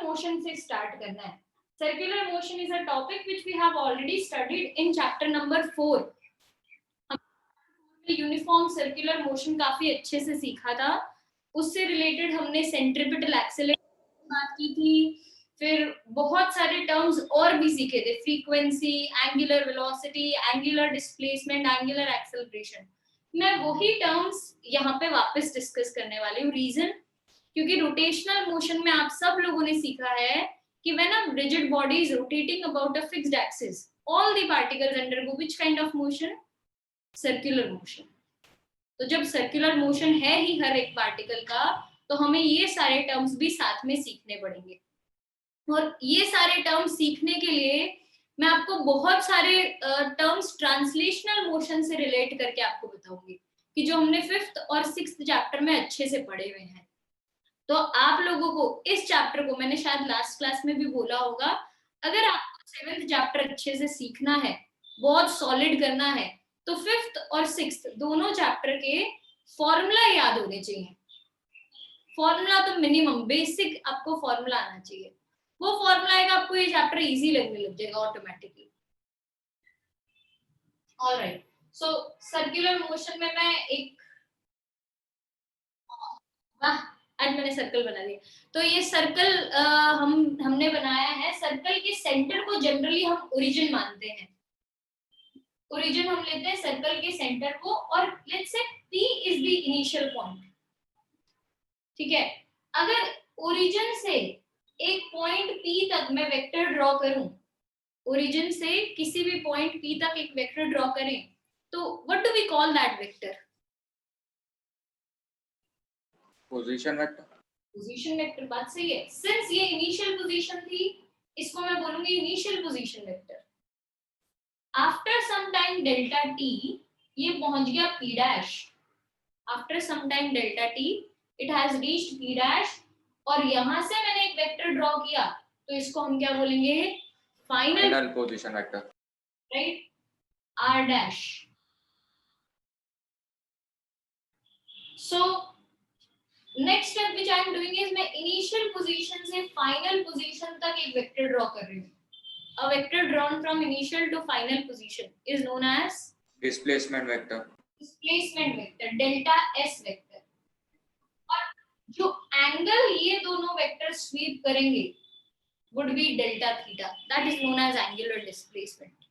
Circular motion से start करना है। Circular motion is a topic which we have already studied in chapter number 4। Uniform circular motion काफी अच्छे से सीखा था। उससे रिलेटेड हमने सेंट्रीपिटल एक्सेलरेशन बात की थी, फिर बहुत सारे टर्म्स और भी सीखे थे, frequency, angular velocity, angular displacement, angular acceleration. मैं वही टर्म्स यहाँ पे वापस डिस्कस करने वाली हूँ। रीजन, क्योंकि रोटेशनल मोशन में आप सब लोगों ने सीखा है कि when a rigid body is rotating about a fixed axis, all the particles undergo which kind of motion? Circular motion. तो जब सर्कुलर मोशन है ही हर एक पार्टिकल का, तो हमें ये सारे टर्म्स भी साथ में सीखने पड़ेंगे। और ये सारे टर्म्स सीखने के लिए मैं आपको बहुत सारे टर्म्स ट्रांसलेशनल मोशन से रिलेट करके आपको बताऊंगी, कि जो हमने 5th और 6th चैप्टर में अच्छे से पढ़े हुए हैं। तो आप लोगों को इस चैप्टर को, मैंने शायद लास्ट क्लास में भी बोला होगा, अगर आपको 7th चैप्टर अच्छे से सीखना है, बहुत सॉलिड करना है, तो 5th और 6th दोनों चैप्टर के फॉर्मूला याद होने चाहिए। फॉर्मूला तो मिनिमम बेसिक आपको फॉर्मूला आना चाहिए। वो फॉर्मूला आएगा, आपको ये चैप्टर इजी लगने लग जाएगा ऑटोमेटिकली। ऑलराइट, सो सर्कुलर मोशन में मैं एक, वाह, आज मैंने सर्कल बना दिया। तो ये सर्कल हमने बनाया है। सर्कल के सेंटर को जनरली हम ओरिजिन मानते हैं। ओरिजिन हम लेते हैं सर्कल के सेंटर को, और let's say P is the initial point. ठीक है, अगर ओरिजिन से एक पॉइंट P तक मैं वेक्टर ड्रॉ करूं, ओरिजिन से किसी भी पॉइंट P तक एक वेक्टर ड्रॉ करें, तो what do we call that vector? Position vector. Position vector, बात सही है। सिंस ये इनिशियल पोजीशन थी, इसको मैं बोलूंगी initial position vector. After some time delta T ये पहुंच गया P dash. After some time delta T it has reached P dash, और यहां से मैंने एक वेक्टर ड्रॉ किया, तो इसको हम क्या बोलेंगे? Final position vector, right? R dash. So next step which I am doing is, मैं इनिशियल पोजीशन से फाइनल पोजीशन तक एक वेक्टर ड्रॉ कर रही हूँ। A vector drawn from initial to final position is known as displacement vector. Displacement vector, delta S vector. और जो angle ये दोनों वेक्टर स्वीप करेंगे would be delta theta, that is known as angular displacement,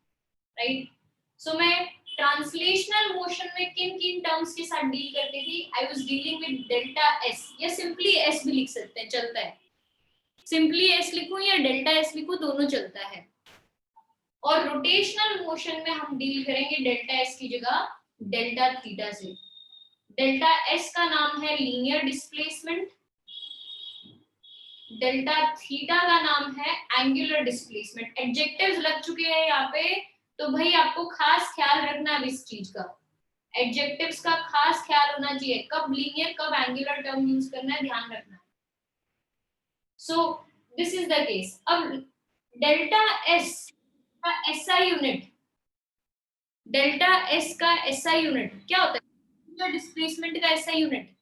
right? So मैं translational motion में किन किन terms के साथ डील करती थी? I was dealing with delta S, या सिंपली S भी लिख सकते हैं, चलता है। सिंपली S लिखूं या डेल्टा S लिखूं, दोनों चलता है। और रोटेशनल मोशन में हम डील करेंगे डेल्टा S की जगह डेल्टा थीटा से। डेल्टा S का नाम है लीनियर डिस्प्लेसमेंट, डेल्टा थीटा का नाम है एंगुलर डिस्प्लेसमेंट। एडजेक्टिव्स लग चुके हैं यहाँ पे, तो भाई आपको खास ख्याल रखना है इस चीज का। एडजेक्टिव्स का खास ख्याल होना चाहिए, कब लीनियर कब एंगुलर टर्म यूज करना है, ध्यान रखना है। So this is the case. अब डेल्टा S का SI यूनिट, डेल्टा S का SI यूनिट क्या होता है? डिस्प्लेसमेंट का SI यूनिट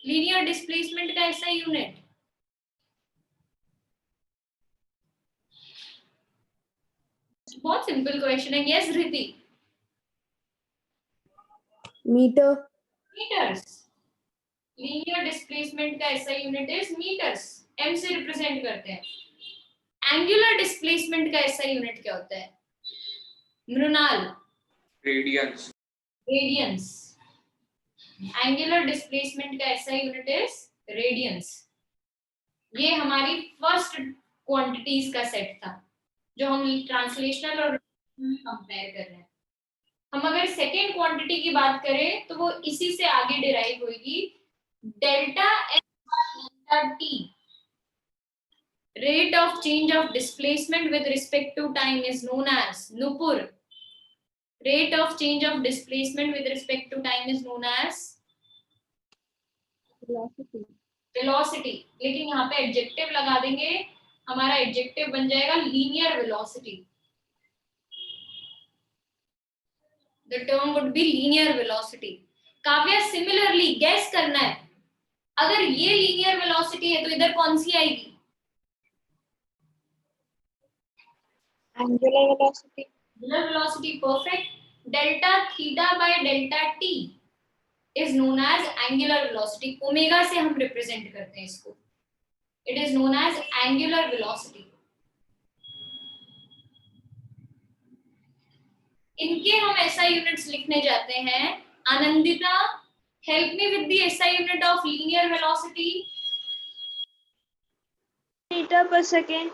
लीनियर डिस्प्लेसमेंट का SI यूनिट बहुत सिंपल क्वेश्चन है। Yes Riti? Metre. Metres. Linear displacement का SI unit is metres, m से रिप्रेजेंट करते हैं। एंगुलर डिस्प्लेसमेंट का SI यूनिट क्या होता है? Mrinal? Radians. Radians. Angular displacement का SI यूनिट इज रेडियंस। ये हमारी फर्स्ट क्वांटिटीज का सेट था जो हम ट्रांसलेशनल और कंपेयर कर रहे हैं। हम अगर सेकेंड क्वांटिटी की बात करें तो वो इसी से आगे डिराइव होगी। Delta S delta T, rate of change of displacement with respect to time is known as Nupur. Rate of change of displacement with respect to time is known as velocity. Velocity. लेकिन यहाँ पे adjective लगा देंगे, हमारा adjective बन जाएगा linear velocity. The term would be linear velocity. Kavya similarly guess करना है, अगर ये लीनियर वेलोसिटी है तो इधर कौन सी आएगी? Angular velocity. Angular velocity, perfect. Delta theta by delta T is known as angular velocity. Omega से हम रिप्रेजेंट करते हैं इसको, it is known as angular velocity. इनके हम एसआई यूनिट्स लिखने जाते हैं। Anandita, help me with the SI unit of linear velocity. Metre पर सेकेंड।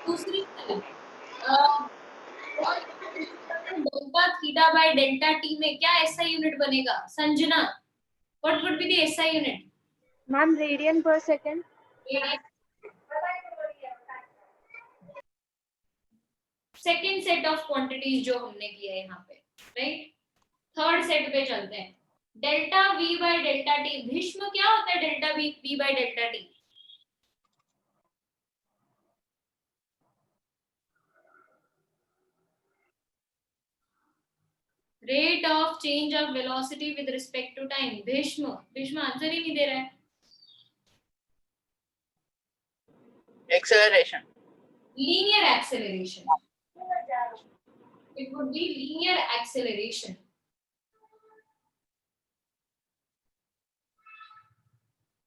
दूसरी delta theta by delta T में क्या एसआई यूनिट बनेगा? Sanjana, what would be the SI unit? Ma'am radian पर second. Second set of quantities जो हमने किया है यहाँ पे, राइट? थर्ड सेट पे चलते हैं। Delta we by delta t, Bhishma क्या होता है delta we by delta t? Rate of change of velocity with respect to time. Bhishma answer ही नहीं दे रहा है। Acceleration. Linear acceleration. It would be linear acceleration.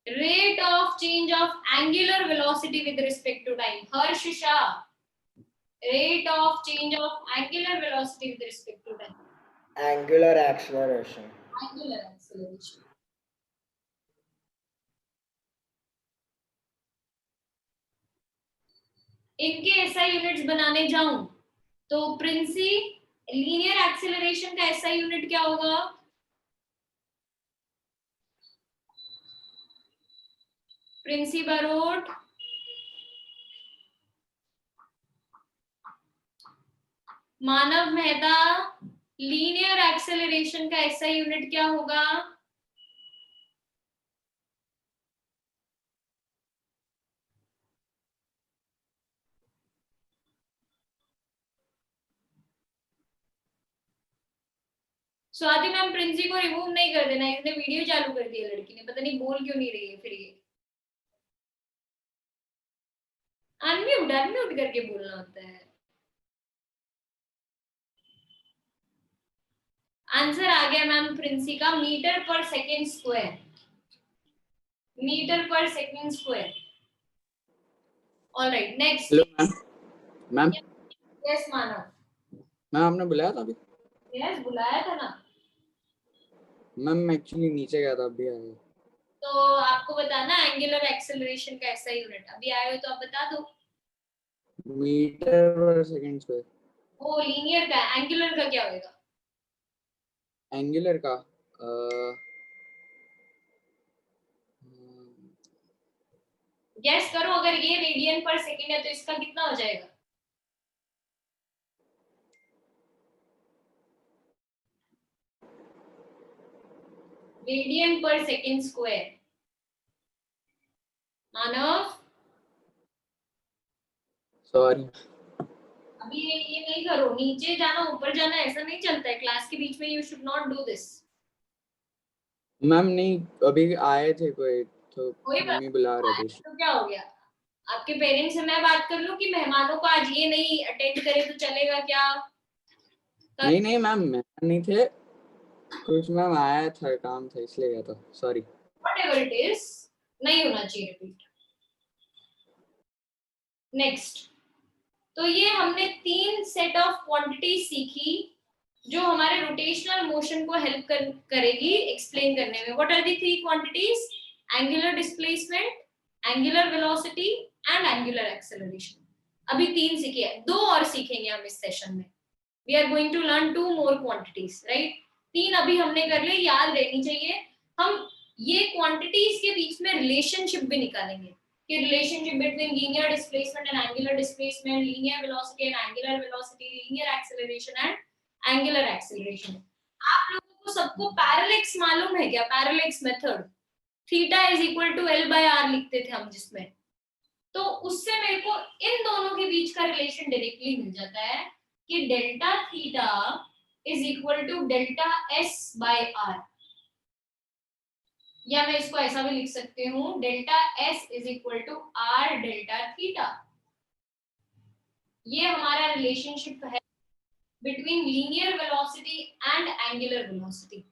Rate of change of angular velocity with respect to time. Harsh Shah. Rate of change of angular velocity with respect to time. Angular acceleration. Angular acceleration. इनके SI units बनाने जाऊं तो Princy, linear acceleration का SI unit क्या होगा? प्रिंसी बरोट, मानव Mehta, linear acceleration का SI unit क्या होगा? स्वाति मैम, प्रिंसी को रिमूव नहीं कर देना, इसने वीडियो चालू कर दिया लड़की ने, पता नहीं बोल क्यों नहीं रही है फिर ये। अनम्यूट करके बोलना होता है। आंसर आ गया मैम प्रिंसी का, मीटर पर सेकेंड स्क्वायर। मीटर पर second square. Alright, next. Hello ma'am. Ma'am yes Manav. Ma'am आपने बुलाया था अभी? यस बुलाया था ना मैम एक्चुअली नीचे गया था, अभी आया। तो आपको बताना एंगुलर एक्सेलरेशन का ऐसा यूनिट, अभी आए हो तो आप बता दो। मीटर पर सेकंड स्क्वायर। वो लीनियर का, एंगुलर का क्या होगा? एंगुलर का गैस करो, अगर ये रेडियन पर सेकंड है तो इसका कितना हो जाएगा? रेडियन पर सेकंड स्क्वायर। मानव, सॉरी अभी ये नहीं करो, नीचे जाना ऊपर जाना ऐसा नहीं चलता है क्लास के बीच में, you should not do this. Ma'am नहीं, अभी आए थे कोई तो कोई बात मम्मी बुला रहे थे। तो क्या हो गया? आपके पेरेंट्स से मैं बात कर लूं कि मेहमानों को आज ये नहीं अटेंड करे तो चलेगा क्या? नहीं नहीं मैम, मैं नहीं थे, कुछ मैम आया था, काम था इसलिए गया था, सॉरी। व्हाटएवर इट इज, नहीं होना चाहिए रिपीट। नेक्स्ट, तो ये हमने 3 सेट ऑफ क्वांटिटी सीखी जो हमारे रोटेशनल मोशन को हेल्प करेगी एक्सप्लेन करने में। What are the 3 quantities? Angular displacement, angular velocity and angular acceleration. अभी 3 सीखे हैं, 2 और सीखेंगे हम इस सेशन में। We are going to learn 2 more quantities, right? 3 अभी हमने कर लिए, याद रहनी चाहिए। हम ये क्वांटिटीज के बीच में रिलेशनशिप भी निकालेंगे कि relationship between linear displacement and angular displacement, linear velocity and angular velocity, linear acceleration and angular acceleration. आप लोगों को सबको पैरेलैक्स मालूम है क्या? Parallax method, theta is equal to L by R लिखते थे हम जिसमें, तो उससे मेरे को इन दोनों के बीच का रिलेशन डायरेक्टली मिल जाता है कि delta theta is equal to delta S by R, या मैं इसको ऐसा भी लिख सकती हूँ, delta S is equal to R delta theta. ये हमारा रिलेशनशिप है between linear velocity and angular velocity.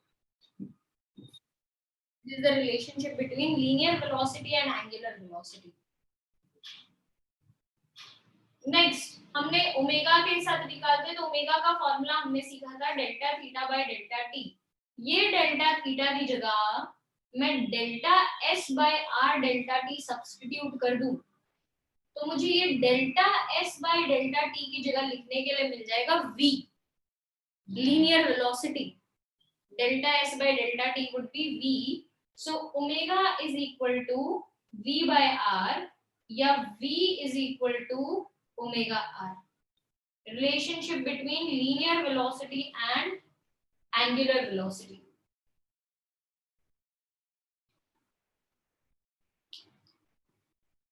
This is the relationship between linear velocity and angular velocity. Next, हमने ओमेगा के साथ निकालते तो ओमेगा का फॉर्मूला हमने सीखा था delta theta by delta T. ये डेल्टा थीटा की जगह मैं delta S by R delta T substitute कर दूं तो मुझे ये delta S by delta T की जगह लिखने के लिए मिल जाएगा v, linear velocity. Delta S by delta T would be v, so omega is equal to v by r या v is equal to omega r. Relationship between linear velocity and angular velocity.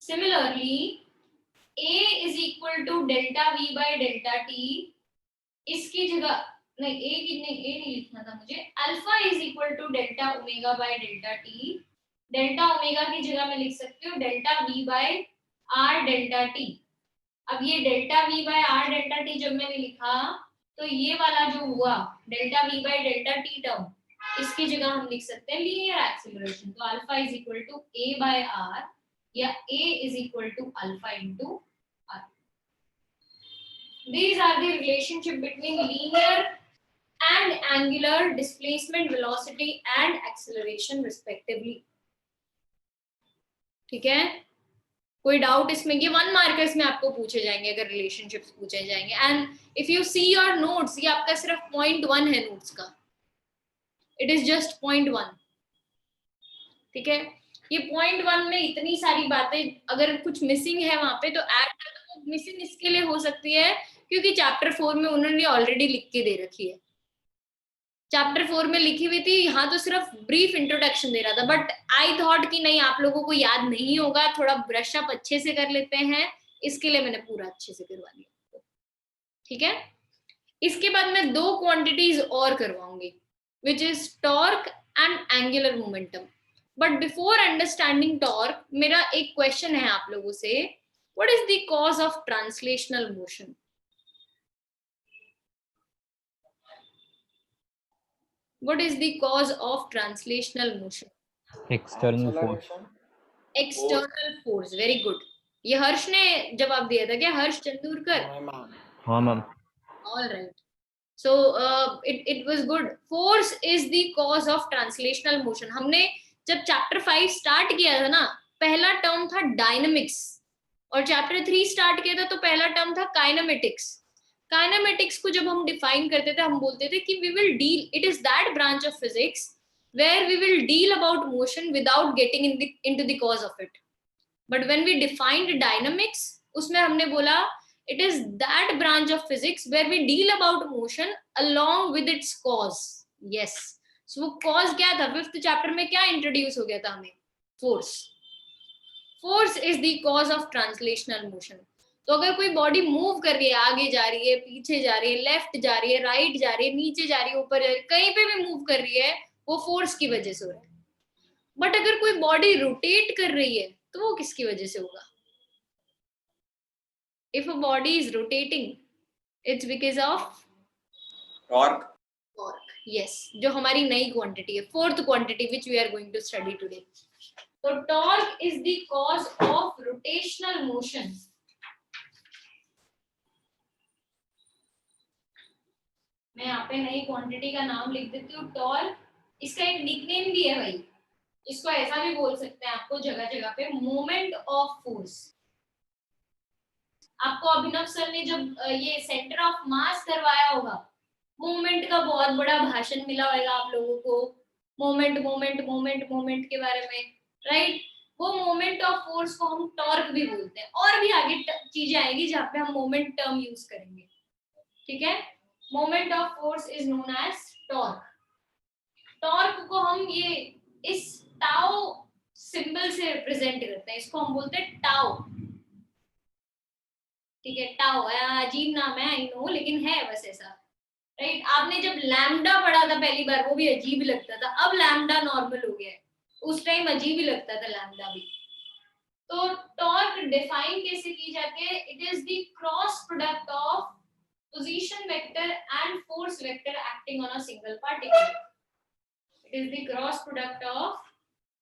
Similarly, a is equal to delta v by delta t, इसकी जगह नहीं ए नहीं लिखना था मुझे, alpha is equal to delta omega by delta T. Delta omega की जगह मैं लिख सकती हूँ delta we by R delta T. अब ये delta we by R delta T जब मैंने लिखा तो ये वाला जो हुआ delta we by delta T term, इसकी जगह हम लिख सकते हैं लीनियर एक्सीलरेशन। तो alpha is equal to A by R या A is equal to alpha into R. These are the relationship between linear and angular displacement, velocity and acceleration respectively. ठीक है, कोई डाउट इसमें? ये 1 मार्कर्स में आपको पूछे जाएंगे अगर रिलेशनशिप्स पूछे जाएंगे। And if you see your notes, ये आपका सिर्फ 0.1 है नोट्स का, इट इज जस्ट 0.1। ठीक है, ये 0.1 में इतनी सारी बातें, अगर कुछ मिसिंग है वहां पे तो ऐड कर दो। मिसिंग इसके लिए हो सकती है क्योंकि चैप्टर 4 में उन्होंने ऑलरेडी लिख के दे रखी है। चैप्टर 4 में लिखी हुई थी, यहाँ तो सिर्फ ब्रीफ इंट्रोडक्शन दे रहा था, बट आई थॉट कि नहीं आप लोगों को याद नहीं होगा, थोड़ा ब्रश अप अच्छे से कर लेते हैं, इसके लिए मैंने पूरा अच्छे से करवा दिया। ठीक है, इसके बाद मैं 2 क्वांटिटीज और करवाऊंगी, which is torque and angular momentum. But before understanding torque, मेरा एक क्वेश्चन है आप लोगों से, what is the cause of translational motion? What is the cause of translational motion? External force. Acceleration. External force. Very good. ये हर्ष ने जवाब दिया था क्या? हर्ष चंदूरकर? हाँ ma'am. All right. So it was good. Force is the cause of translational motion. हमने जब chapter 5 start किया था ना, पहला टर्म था डायनामिक्स, और चैप्टर 3 स्टार्ट किया था तो पहला टर्म था काइनेमेटिक्स। काइनेमेटिक्स को जब हम डिफाइन करते थे, हम बोलते थे कि we will deal, it is that branch of physics where we will deal about motion without getting into the cause of it. But when we defined dynamics, उसमें हमने बोला it is that branch of physics where we deal about motion along with its cause. Yes, so वो cause क्या था? 5th chapter में क्या introduce हो गया था हमें? Force. Force is the cause of translational motion. तो अगर कोई बॉडी मूव कर रही है, आगे जा रही है, पीछे जा रही है, लेफ्ट जा रही है, राइट जा रही है, नीचे जा रही है, ऊपर जा रही है, कहीं पे भी मूव कर रही है, वो फोर्स की वजह से हो रहा है। बट अगर कोई बॉडी रोटेट कर रही है तो वो किसकी वजह से होगा? If a body is rotating, it's because of torque. Torque, yes, जो हमारी नई क्वांटिटी है, 4th quantity which we are going to study today. तो torque is the cause of rotational motion. मैं यहाँ पे नई क्वांटिटी का नाम लिख देती हूँ, टॉर्क। इसका एक निकनेम भी है भाई, इसको ऐसा भी बोल सकते हैं आपको जगह जगह पे, मोमेंट ऑफ फोर्स। आपको अभिनव सर ने जब ये सेंटर ऑफ मास करवाया होगा, मोमेंट का बहुत बड़ा भाषण मिला होगा आप लोगों को, मोमेंट मोमेंट मोमेंट मोमेंट के बारे में, राइट? वो मोमेंट ऑफ फोर्स को हम टॉर्क भी बोलते हैं। और भी आगे चीजें आएगी जहाँ पे हम मोमेंट टर्म यूज करेंगे। ठीक है, moment of force is known as torque. Torque को हम ये इस टाउ सिंबल से रिप्रेजेंट करते हैं, इसको हम बोलते हैं टाउ। ठीक है, टाउ अजीब नाम है आई नो, लेकिन है बस ऐसा। राइट आपने जब लैम्डा पढ़ा था पहली बार वो भी अजीब लगता था, अब लैम्डा नॉर्मल हो गया है, उस टाइम अजीब ही लगता था लैम्डा भी। तो टॉर्क डिफाइन कैसे की जाती है? It is the cross product of position vector and force vector acting on a single particle. It is the cross product of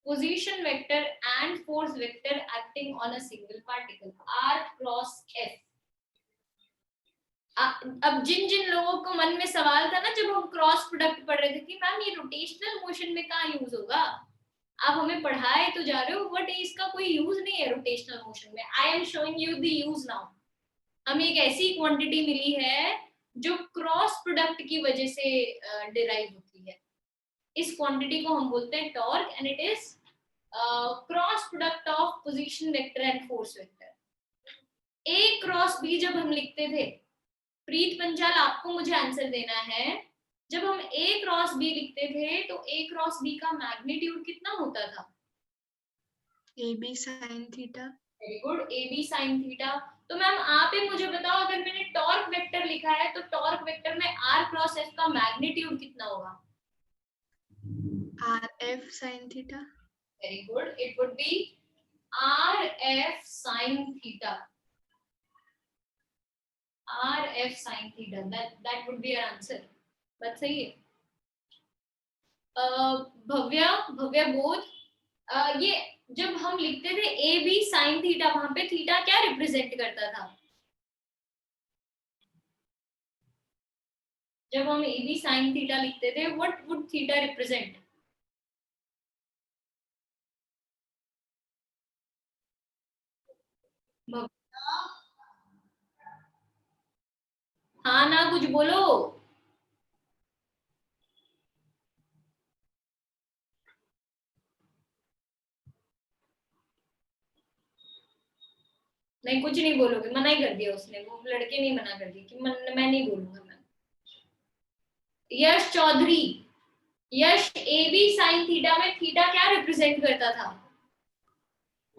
position vector and force vector acting on a single particle, r cross f। अब जिन जिन लोगों को मन में सवाल था ना जब हम क्रॉस प्रोडक्ट पढ़ रहे थे कि मैम ये रोटेशनल मोशन में कहाँ यूज होगा, आप हमें पढ़ाए तो जा रहे हो बट इसका कोई यूज नहीं है रोटेशनल मोशन में। I am showing you the use now. हमें एक ऐसी क्वांटिटी मिली है जो क्रॉस प्रोडक्ट की वजह से डिराइव होती है, इस क्वांटिटी को हम बोलते हैं torque and it is cross product of position vector and force vector. A cross B जब हम लिखते थे, प्रीत पंचाल आपको मुझे आंसर देना है, जब हम ए क्रॉस बी लिखते थे तो ए क्रॉस बी का मैग्नीट्यूड कितना होता था? AB sin theta. Very good, A B sine theta. तो मैम आप ही मुझे बताओ अगर मैंने टॉर्क वेक्टर लिखा है तो टॉर्क वेक्टर में आर क्रॉस एफ का मैग्नीट्यूड कितना होगा? RF sin theta. Very good, it would be R F sine theta. RF sin theta, that would be your answer। बात सही है। भव्या बोध, ये जब हम लिखते थे ए बी साइन थीटा, वहां पे थीटा क्या रिप्रेजेंट करता था? जब हम ए बी साइन थीटा लिखते थे व्हाट वुड थीटा रिप्रेजेंट? हाँ ना, कुछ बोलो। नहीं कुछ नहीं बोलोगे, मना ही कर दिया उसने, वो लड़के नहीं मना कर दिया कि मैं नहीं बोलूंगा। मैं Yash Chaudhary, Yash A B sine theta में थीटा क्या रिप्रेजेंट करता था?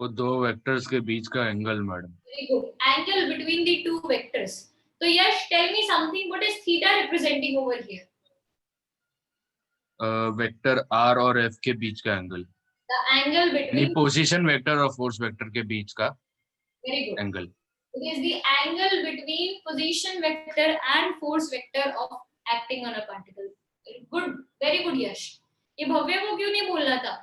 वो दो वेक्टर्स के बीच का angle madam. Very good, angle between the two vectors. तो Yash tell me something, what is theta representing over here? Vector R और एफ के बीच का angle, the angle between position vector और फोर्स वेक्टर के बीच का very good angle. It is the angle between position vector and force vector of acting on a particle. Good, very good Yash. ये भव्य को क्यों नहीं बोलना था?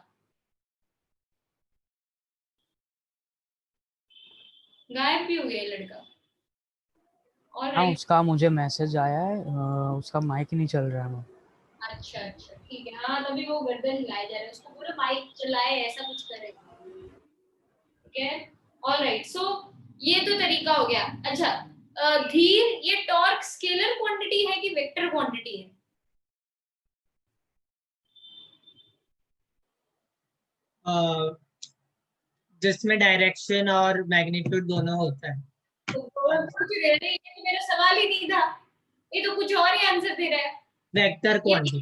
गायब भी हो गया लड़का। और हाँ उसका मुझे मैसेज आया है, उसका माइक नहीं चल रहा है। अच्छा अच्छा ठीक है, हाँ तभी वो गर्दन हिलाए जा रहे हैं, उसको पूरा माइक चलाए ऐसा कुछ करे। ठीक है, ऑलराइट। सो ये तो तरीका हो गया। अच्छा धीर, ये टॉर्क स्केलर क्वांटिटी है कि वेक्टर क्वांटिटी है? जिसमें डायरेक्शन और मैग्नीट्यूड दोनों होता है। तो कुछ रह रही है, तो मेरा सवाल ही नहीं था, ये तो कुछ और ही आंसर दे रहा है। Vector quantity.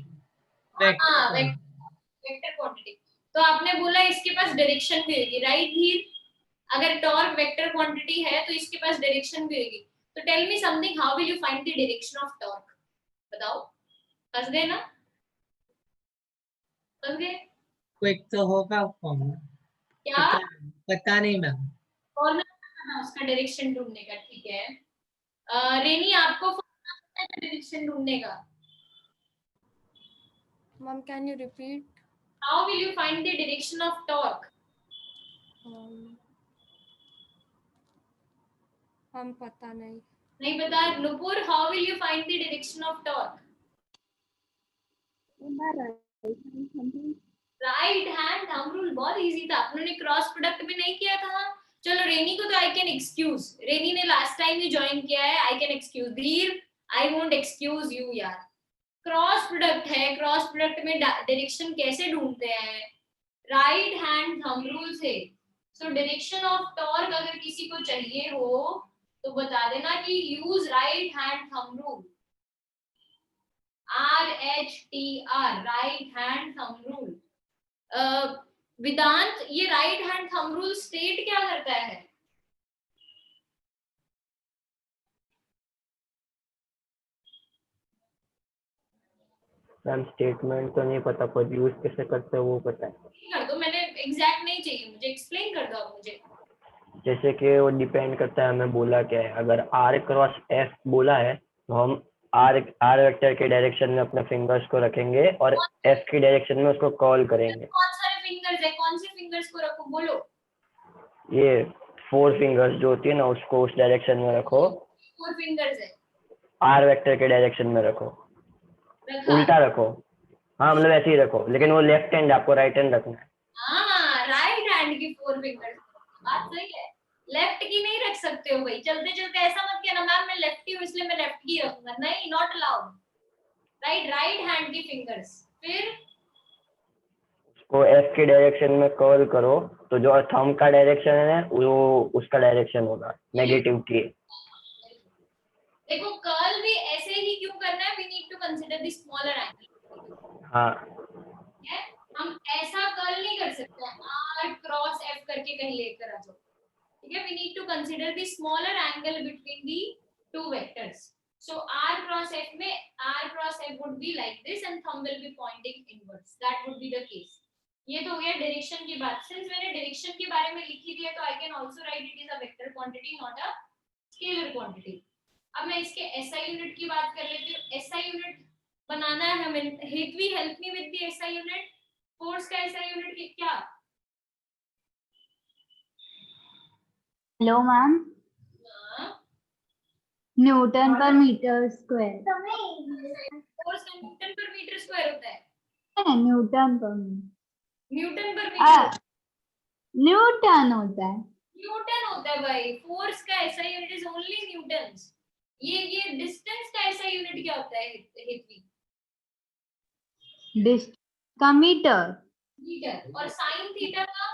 हाँ वेक्टर क्वांटिटी। तो आपने बोला इसके पास डायरेक्शन भी होगी, राइट धीर? अगर टॉर्क वेक्टर क्वांटिटी है तो इसके पास डायरेक्शन भी होगी। तो tell me something, how will you find the direction of torque? बताओ। फंस गए ना? फंस गए? क्विक तो होगा फॉर्मूला। क्या? पता नहीं मैम। फॉर्मूला उसका डायरेक्शन ढूंढने का, ठीक है। रेनी आपको फॉर्मूला डायरेक्शन ढूंढने का? Mom, can you repeat? How will you find the direction of torque? हम पता नहीं। नहीं पता? Nupur, how will you find the direction of torque? Right hand thumb rule, बहुत इजी था, आपने क्रॉस प्रोडक्ट भी नहीं किया था। चलो रेनी को तो आई कैन एक्सक्यूज, रेनी ने लास्ट टाइम ही ज्वाइन किया है, आई कैन एक्सक्यूज। धीर, आई वोंट एक्सक्यूज यू यार। क्रॉस प्रोडक्ट है, क्रॉस प्रोडक्ट में डायरेक्शन कैसे ढूंढते हैं? राइट हैंड थंब रूल से। सो डायरेक्शन ऑफ टॉर्क अगर किसी को चाहिए हो तो बता देना कि use right hand thumb rule, RHTR, right hand thumb rule. Vedant, ये right hand thumb rule state क्या करता है? मैम स्टेटमेंट तो नहीं पता पर यूज कैसे करते हैं वो पता है। कर दो, मैंने एग्जैक्ट नहीं चाहिए मुझे, एक्सप्लेन कर दो आप मुझे। जैसे कि वो डिपेंड करता है हमें बोला क्या है। अगर r क्रॉस f बोला है तो हम r वेक्टर के डायरेक्शन में अपने फिंगर्स को रखेंगे और f की डायरेक्शन में उसको कॉल करेंगे। कौन सारे फिंगर्स है, कौन से फिंगर्स को रखो बोलो। ये 4 फिंगर्स जो होती है ना उसको उस डायरेक्शन में रखो। 4 फिंगर्स है, r वेक्टर के डायरेक्शन में रखो, रखा। उल्टा रखो। हाँ मतलब ऐसे ही रखो, लेकिन वो लेफ्ट हैंड, आपको राइट हैंड रखना है। हाँ, राइट हैंड की 4 फिंगर्स, बात सही है। लेफ्ट की नहीं रख सकते हो भाई, चलते चलते ऐसा मत कहना मैम मैं लेफ्टी हूँ इसलिए मैं लेफ्ट की रखूंगा, नहीं, नॉट अलाउड। राइट हैंड की फिंगर्स, फिर उसको f की डायरेक्शन में कर्ल करो तो जो थंब का डायरेक्शन है वो उसका डायरेक्शन होगा नेगेटिव की। देखो कर्ल भी ऐसे ही क्यों करना है, we need to consider the smaller angle. हाँ हम ऐसा कर्ल नहीं कर सकते r क्रॉस f करके कहीं लेकर आ जाओ, ठीक है। We need to consider the smaller angle between the two vectors. So r cross f में r cross f would be like this and thumb will be pointing inwards, that would be the case। ये तो हो गया direction की बात। Since मैंने direction के बारे में लिखी दी है तो I can also right it is a vector quantity not a scalar quantity. अब मैं इसके SI यूनिट की बात कर लेती हूँ। SI यूनिट बनाना है हमें, Hetvi help me with the SI unit. Force का SI यूनिट क्या? हेलो मैम, न्यूटन पर मीटर स्क्वायर। फोर्स का न्यूटन पर मीटर स्क्वायर होता है। न्यूटन पर मीटर न्यूटन होता है। न्यूटन होता है भाई। फोर्स का SI unit is only Newton's. ये डिस्टेंस का SI यूनिट क्या होता है हेतवी? डिस्टेंस का मीटर। और साइन थीटा का?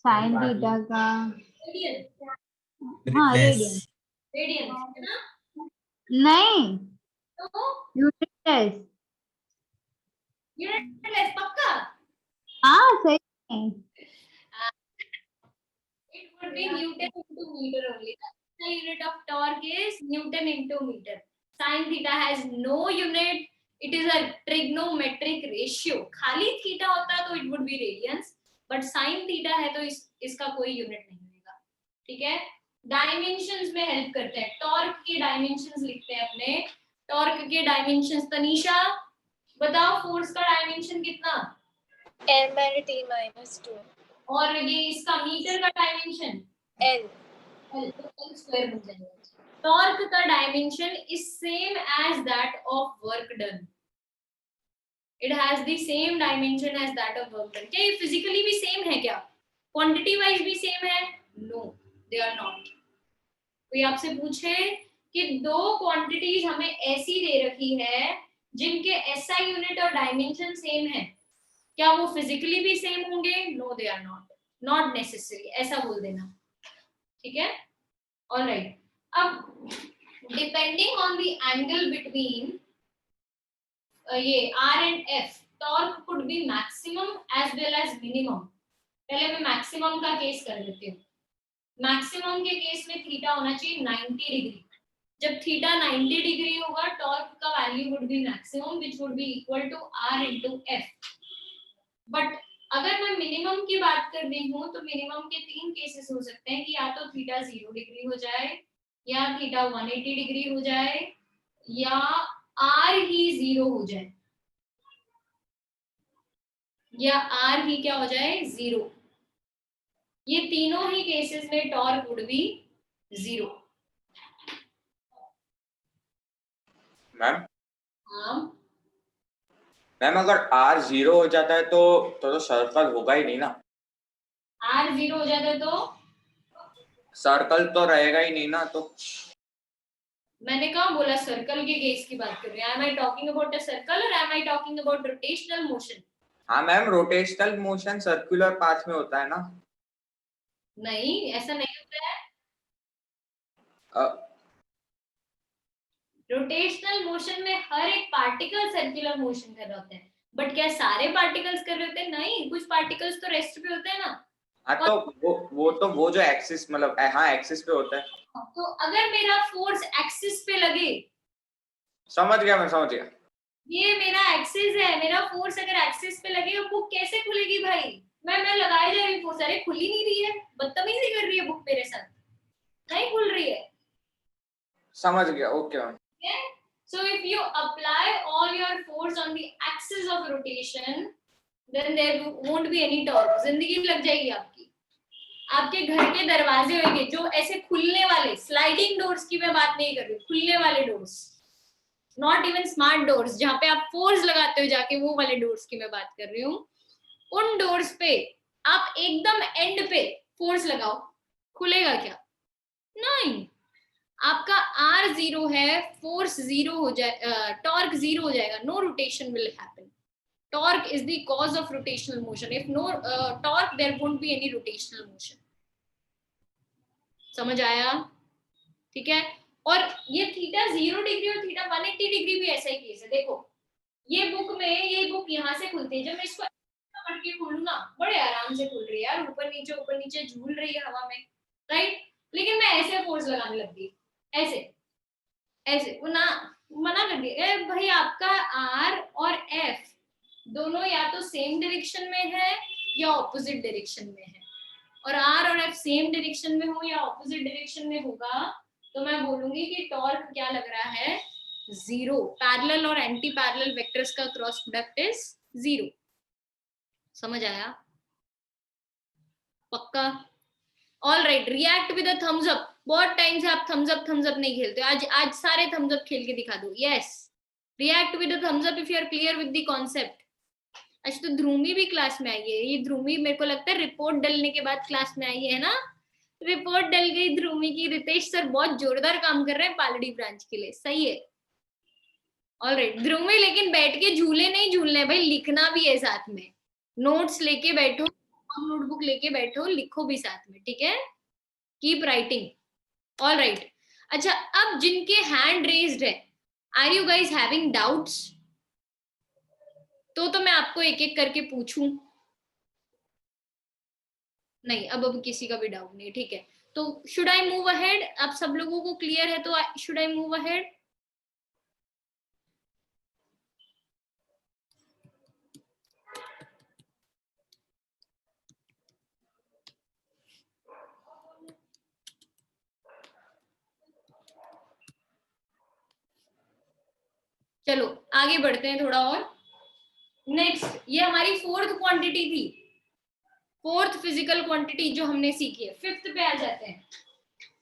साइन थीटा का रेडियन। हाँ रेडियन। रेडियन है ना? नहीं, तो यूनिटलेस। यूनिटलेस पक्का? हाँ सही है। It would be Newton into meter only. The unit of torque is Newton into meter. Sin theta has no unit. It is a trigonometric ratio. खाली थीटा होता तो it would be radians, but sin theta है तो इसका कोई unit नहीं होगा, ठीक है। डायमेंशंस में हेल्प करते हैं, टॉर्क के डायमेंशंस लिखते हैं अपने। टॉर्क के डायमेंशंस, तनीषा बताओ फोर्स का डायमेंशन कितना? m/t-2 और ये इसका मीटर का डायमेंशन l L स्क्वायर बन जाएगा। टॉर्क का dimension is same as that of work done. It has the same dimension as that of work done. क्या ये फिजिकली भी सेम है? क्या क्वांटिटी वाइज भी सेम है? No, they are not. कोई आपसे पूछे कि दो क्वांटिटीज हमें ऐसी दे रखी है जिनके SI यूनिट और डायमेंशन सेम है, क्या वो फिजिकली भी सेम होंगे? No they are not necessary, ऐसा बोल देना, ठीक है। ऑलराइट, अब depending on the angle between ये R and F, torque could be maximum as well as minimum. पहले मैं मैक्सिमम का केस कर लेती हूँ। मैक्सिमम के केस में थीटा होना चाहिए 90 डिग्री। जब थीटा 90 डिग्री होगा टॉर्क का value would be maximum which would be equal to R into F। But अगर मैं मिनिमम की बात कर रही हूँ तो मिनिमम के 3 केसेस हो सकते हैं कि या तो थीटा 0 डिग्री हो जाए, या थीटा 180 डिग्री हो जाए, या R ही 0 हो जाए, या R ही क्या हो जाए 0। ये तीनों ही केसेस में टॉर्क वुड बी 0। मैम हाँ मैम अगर R 0 हो जाता है तो सर्कल होगा ही नहीं ना। R 0 हो जाता है तो सर्कल तो रहेगा ही नहीं ना। तो मैंने कहा बोला सर्कल के केस की बात कर रहे हैं। am I talking about a circle or am I talking about rotational motion? हाँ ma'am, rotational motion circular path में होता है ना। नहीं, ऐसा नहीं होता है। रोटेशनल मोशन में हर एक पार्टिकल सर्कुलर मोशन कर रहे होते हैं, बट क्या सारे पार्टिकल्स कर रहे होते हैं? नहीं, कुछ पार्टिकल्स तो रेस्ट पे होते हैं ना। हाँ तो वो जो एक्सिस मतलब हाँ एक्सिस पे होता है। तो अगर मेरा फोर्स एक्सिस पे लगे, समझ गया मैं, समझ गया। ये मेरा एक्सिस है, मेरा फोर्स अगर एक्सिस पे लगेगा बुक कैसे खुलेगी भाई? मैं लगाए जा रही फोर्स, अरे खुल ही नहीं रही है, बदतमीजी कर रही है बुक मेरे साथ, नहीं खुल रही है। समझ गया, okay ma'am. So if you apply all your force on the axis of rotation, then there won't be any torque. जिंदगी लग जाएगी आपकी। आपके घर के दरवाजे होंगे जो ऐसे खुलने वाले, स्लाइडिंग डोर्स की मैं बात नहीं कर रही, खुलने वाले doors, not even smart doors जहां पे आप फोर्स लगाते हो जाके, वो वाले डोर्स की मैं बात कर रही हूँ। उन डोर्स पे आप एकदम एंड पे फोर्स लगाओ, खुलेगा क्या? नहीं। आपका R 0 है, फोर्स 0 हो जाए, टॉर्क 0 हो जाएगा, no rotation will happen. Torque is the cause of rotational motion, if no torque there won't be any rotational motion. समझ आया? ठीक है। और ये थीटा 0 डिग्री और थीटा 180 डिग्री भी ऐसा ही केस है। देखो ये बुक में, ये बुक यहाँ से खुलती है, जब मैं इसको पढ़ के खोलूं ना, बड़े आराम से खुल रही है यार, ऊपर नीचे झूल रही है हवा में, राइट? लेकिन मैं ऐसे फोर्स लगाने लग गई, ऐसे ऐसे, वो ना मना कर दिया भाई, आपका R और F दोनों या तो सेम डायरेक्शन में है या ऑपोजिट डायरेक्शन में है, और R और F सेम डायरेक्शन में हो या ऑपोजिट डायरेक्शन में होगा तो मैं बोलूंगी कि टॉर्क क्या लग रहा है? 0। पैरेलल और एंटी पैरेलल वेक्टर्स का क्रॉस प्रोडक्ट इज 0। समझ आया? पक्का? All right, react with a thumbs up. बहुत टाइम से आप थम्स अप नहीं खेलते, आज सारे थम्स अप खेल के दिखा दो। Yes, react with a thumbs up if you are clear with the concept. अच्छा तो ध्रुमी भी क्लास में आई है, ये ध्रुमी मेरे को लगता है रिपोर्ट डलने के बाद क्लास में आई है ना, रिपोर्ट डल गई ध्रुमी की। रितेश सर बहुत जोरदार काम कर रहे हैं पालड़ी ब्रांच के लिए, सही है। ऑलराइट ध्रुवी, लेकिन बैठ के झूले नहीं झूलने भाई, लिखना भी है साथ में, नोट्स लेके बैठो, नोटबुक लेके बैठो, लिखो भी साथ में, ठीक है? Keep writing. ऑलराइट, अच्छा अब जिनके हैंड रेज्ड है, are you guys having doubts? तो मैं आपको एक एक करके पूछूं? नहीं, अब किसी का भी डाउट नहीं, ठीक है? तो शुड आई मूव अहेड? आप सब लोगों को क्लियर है तो शुड आई मूव अहेड? चलो आगे बढ़ते हैं थोड़ा और। नेक्स्ट, ये हमारी फोर्थ क्वांटिटी थी, फोर्थ फिजिकल क्वांटिटी जो हमने सीखी है। फिफ्थ पे आ जाते हैं।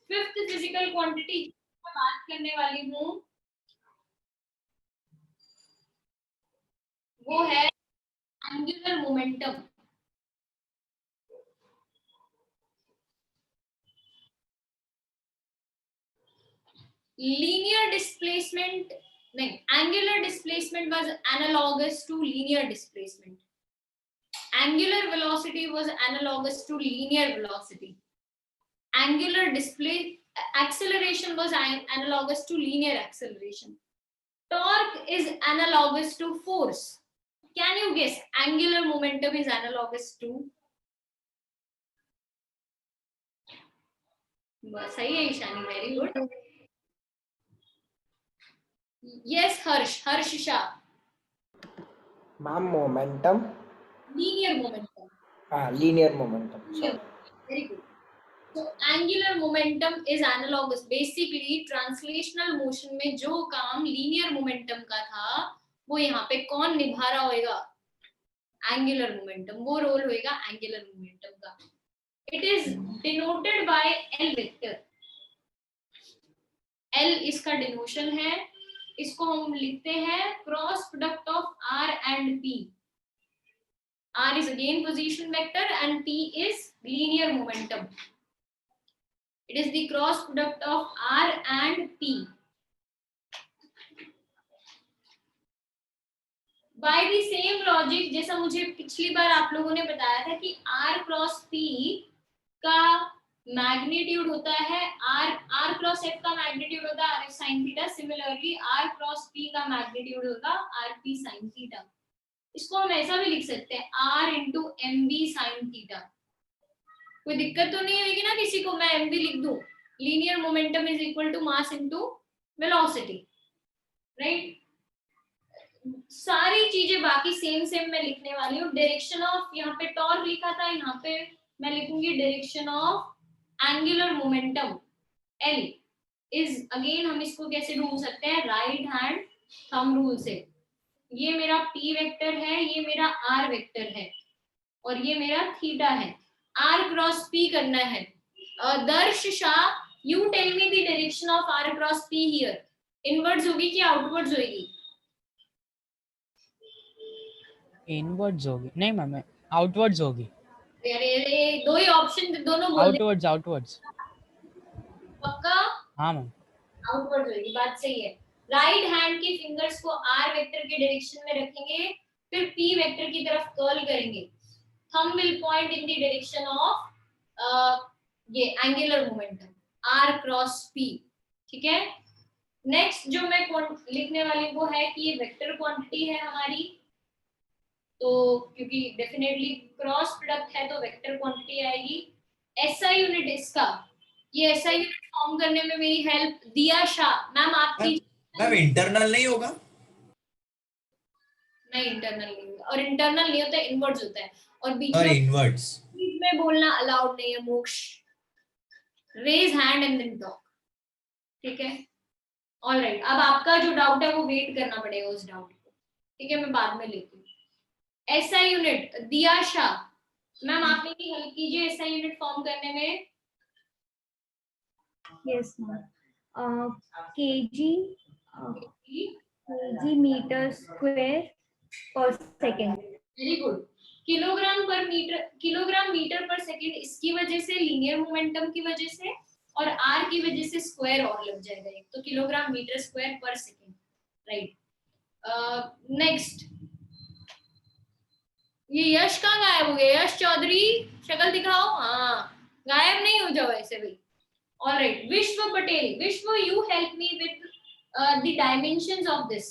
फिफ्थ फिजिकल क्वांटिटी मैं बात करने वाली हूँ वो है एंगुलर मोमेंटम। लीनियर डिस्प्लेसमेंट नहीं, angular displacement was analogous to linear displacement. Angular velocity was analogous to linear velocity. Angular acceleration was analogous to linear acceleration. Torque is analogous to force. Can you guess? Angular momentum is analogous to? सही है Ishani, very good. Yes, Harsh Shah. Ma'am, momentum. Linear momentum. Linear momentum. Sorry. Very good. So angular momentum is analogous. Basically, translational motion में जो काम linear momentum का था, वो यहाँ पे कौन निभा रहा होगा? Angular momentum. वो रोल होएगा angular momentum का. It is denoted by L vector. L इसका डिनोशन है, इसको हम लिखते हैं cross product of R and P. R is again position vector and P is linear momentum. It is the cross product of R and P. By the same logic, जैसा मुझे पिछली बार आप लोगों ने बताया था कि R cross P का मैग्नीट्यूड होता है R क्रॉस F का मैग्नीट्यूड होता है RF sin theta. Similarly R cross P का मैग्नीट्यूड होगा RP sin थीटा। इसको हम ऐसा भी लिख सकते हैं R into MV sin theta. कोई दिक्कत तो नहीं होगी ना किसी को? मैं MV लिख दूं, linear momentum is equal to mass into velocity, right? सारी चीजें बाकी सेम सेम मैं लिखने वाली हूँ. डायरेक्शन ऑफ, यहाँ पे टॉर्क लिखा था, यहाँ पे मैं लिखूंगी direction of angular momentum L is, again हम इसको कैसे ढूंढ सकते हैं, राइट हैंड थंब रूल से. ये मेरा P वेक्टर है, ये मेरा R वेक्टर है और ये मेरा थीटा है. R क्रॉस P करना है. Darsh Shah, you tell me the direction of R cross P here. Inwards होगी कि आउटवर्ड्स होगी? इनवर्ड्स होगी, नहीं मैम आउटवर्ड्स होगी. अरे दो ही ऑप्शन, दोनों बोल दे. Outwards outwards. पक्का? हाँ मैम. आउटवर्ड होगी, बात सही है. राइट हैंड के फिंगर्स को R वेक्टर के डायरेक्शन में रखेंगे, फिर P वेक्टर की तरफ कर्ल करेंगे. Thumb will point in the direction of ये angular momentum R cross P. ठीक है. नेक्स्ट जो मैं लिखने वाली वो है कि ये वेक्टर क्वांटिटी है हमारी, तो क्योंकि डेफिनेटली क्रॉस प्रोडक्ट है तो वेक्टर क्वांटिटी आएगी. SI यूनिट इसका, ये SI यूनिट फॉर्म करने में मेरी हेल्प दिया शाह मैम आपकी. मैम इंटरनल नहीं होगा? नहीं इंटरनल नहीं होगा, और इंटरनल नहीं होता है, इनवर्ड्स होता है. और बीच और में इनवर्ड्स में बोलना अलाउड नहीं है. Moksh, raise hand and then talk. ठीक है. ऑलराइट, अब आपका जो डाउट है वो वेट करना पड़ेगा उस डाउट को. ठीक है, मैं बाद में लेती हूँ. SI यूनिट दिया शाह मैम, आपने भी हेल्प कीजिए SI यूनिट फॉर्म करने में. Yes ma'am. kg metre square पर second. Very good. Kilogram metre पर सेकेंड, इसकी वजह से लीनियर मोमेंटम की वजह से और R की वजह से स्क्वायर और लग जाएगा एक, तो किलोग्राम मीटर स्क्वायर पर सेकेंड. राइट. नेक्स्ट, ये यश कहाँ गायब हो गया? यश चौधरी शक्ल दिखाओ. हाँ, गायब नहीं हो जाओ ऐसे भाई. ऑलराइट. विश्व पटेल, विश्व you help me with the dimensions of this.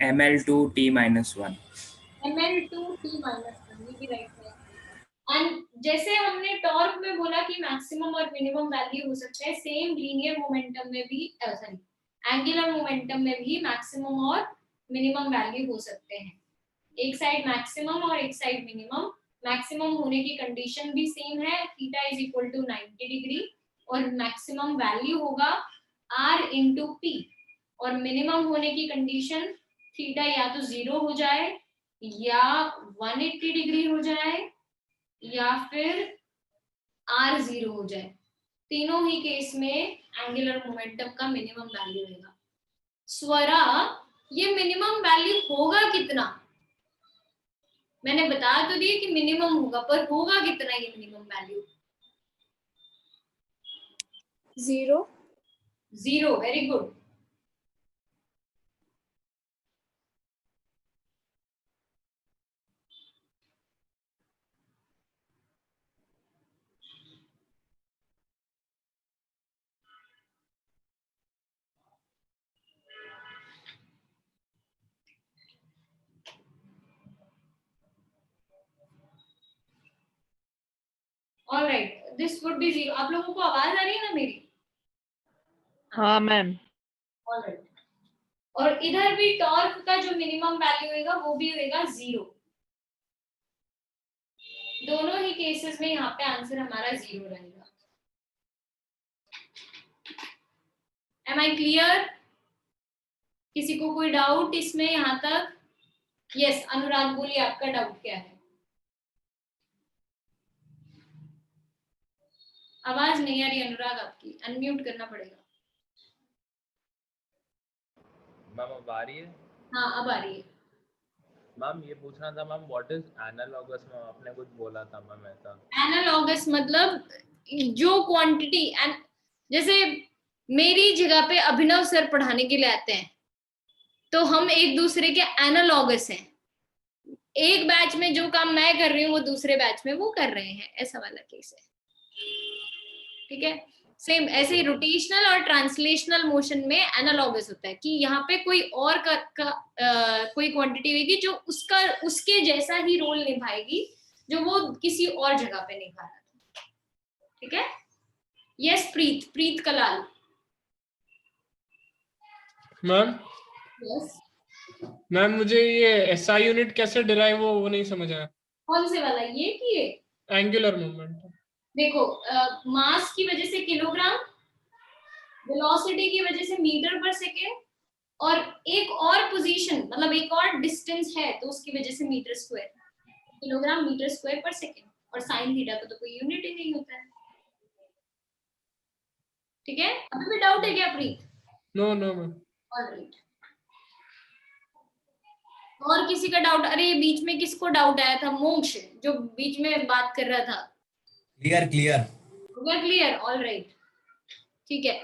ml2t-1. ml2t-1, ये भी राइट है. एंड जैसे हमने टॉर्क में बोला कि मैक्सिमम और मिनिमम वैल्यू हो सकता है, सेम लीनियर मोमेंटम में भी, सॉरी एंगुलर मोमेंटम में भी मैक्सिमम और मिनिमम वैल्यू हो सकते हैं. एक साइड मैक्सिमम और एक साइड मिनिमम. मैक्सिमम होने की कंडीशन भी सेम है, theta is equal to 90 degree, और मैक्सिमम वैल्यू होगा R इंटू P, और मिनिमम होने की कंडीशन थीटा या तो 0 हो जाए या 180 डिग्री हो जाए या फिर R 0 हो जाए. तीनों ही केस में एंगुलर मोमेंटम का मिनिमम वैल्यू रहेगा. स्वरा, ये मिनिमम वैल्यू होगा कितना? मैंने बता तो दिया कि मिनिमम होगा, पर होगा कितना ये minimum value? 0. 0. Very good. Alright, this would B 0. आप लोगों को आवाज आ रही है ना मेरी? हाँ मैम. ऑलराइट. और इधर भी टॉर्क का जो मिनिमम वैल्यू होगा वो भी होगा 0. दोनों ही केसेस में यहाँ पे आंसर हमारा 0 रहेगा. Am I clear? किसी को कोई डाउट इसमें यहाँ तक? यस, अनुराग बोलिए, आपका डाउट क्या है? आवाज नहीं आ रही अनुराग आपकी, अनम्यूट करना पड़ेगा. मैम अब आ रही है? हाँ अब आ रही है. मैम ये पूछना था ma'am, what is analogous? Ma'am आपने कुछ बोला था मैम ऐसा. एनालॉगस मतलब जो क्वांटिटी, एंड जैसे मेरी जगह पे अभिनव सर पढ़ाने के लिए आते हैं तो हम एक दूसरे के एनालॉगस हैं. एक बैच में जो काम मैं कर रही हूँ वो दूसरे बैच में वो कर रहे हैं, ऐसा वाला केस है. ठीक है. सेम ऐसे ही रोटेशनल और ट्रांसलेशनल मोशन में एनालॉगस होता है कि यहाँ पे कोई और कोई क्वांटिटी होगी जो उसके जैसा ही रोल निभाएगी जो वो किसी और जगह पे निभा रहा था. ठीक है. यस प्रीत कलाल. मैम यस मैम मुझे ये एसआई यूनिट कैसे डिराइव हो वो नहीं समझ आया। कौन से वाला, ये कि ये? Angular momentum. देखो मास की वजह से किलोग्राम, वेलोसिटी की वजह से मीटर पर सेकेंड, और एक और पोजीशन मतलब एक और डिस्टेंस है तो उसकी वजह से meter square, kilogram meter square पर सेकेंड, और साइन थीटा का तो कोई यूनिट ही नहीं होता है। ठीक है, अभी भी डाउट है क्या Preet? No no ma'am. Alright, और किसी का डाउट? अरे बीच में किसको डाउट आया था? मोक्ष जो बीच में बात कर रहा था। क्लियर क्लियर हो गया क्लियर? ऑलराइट, ठीक है।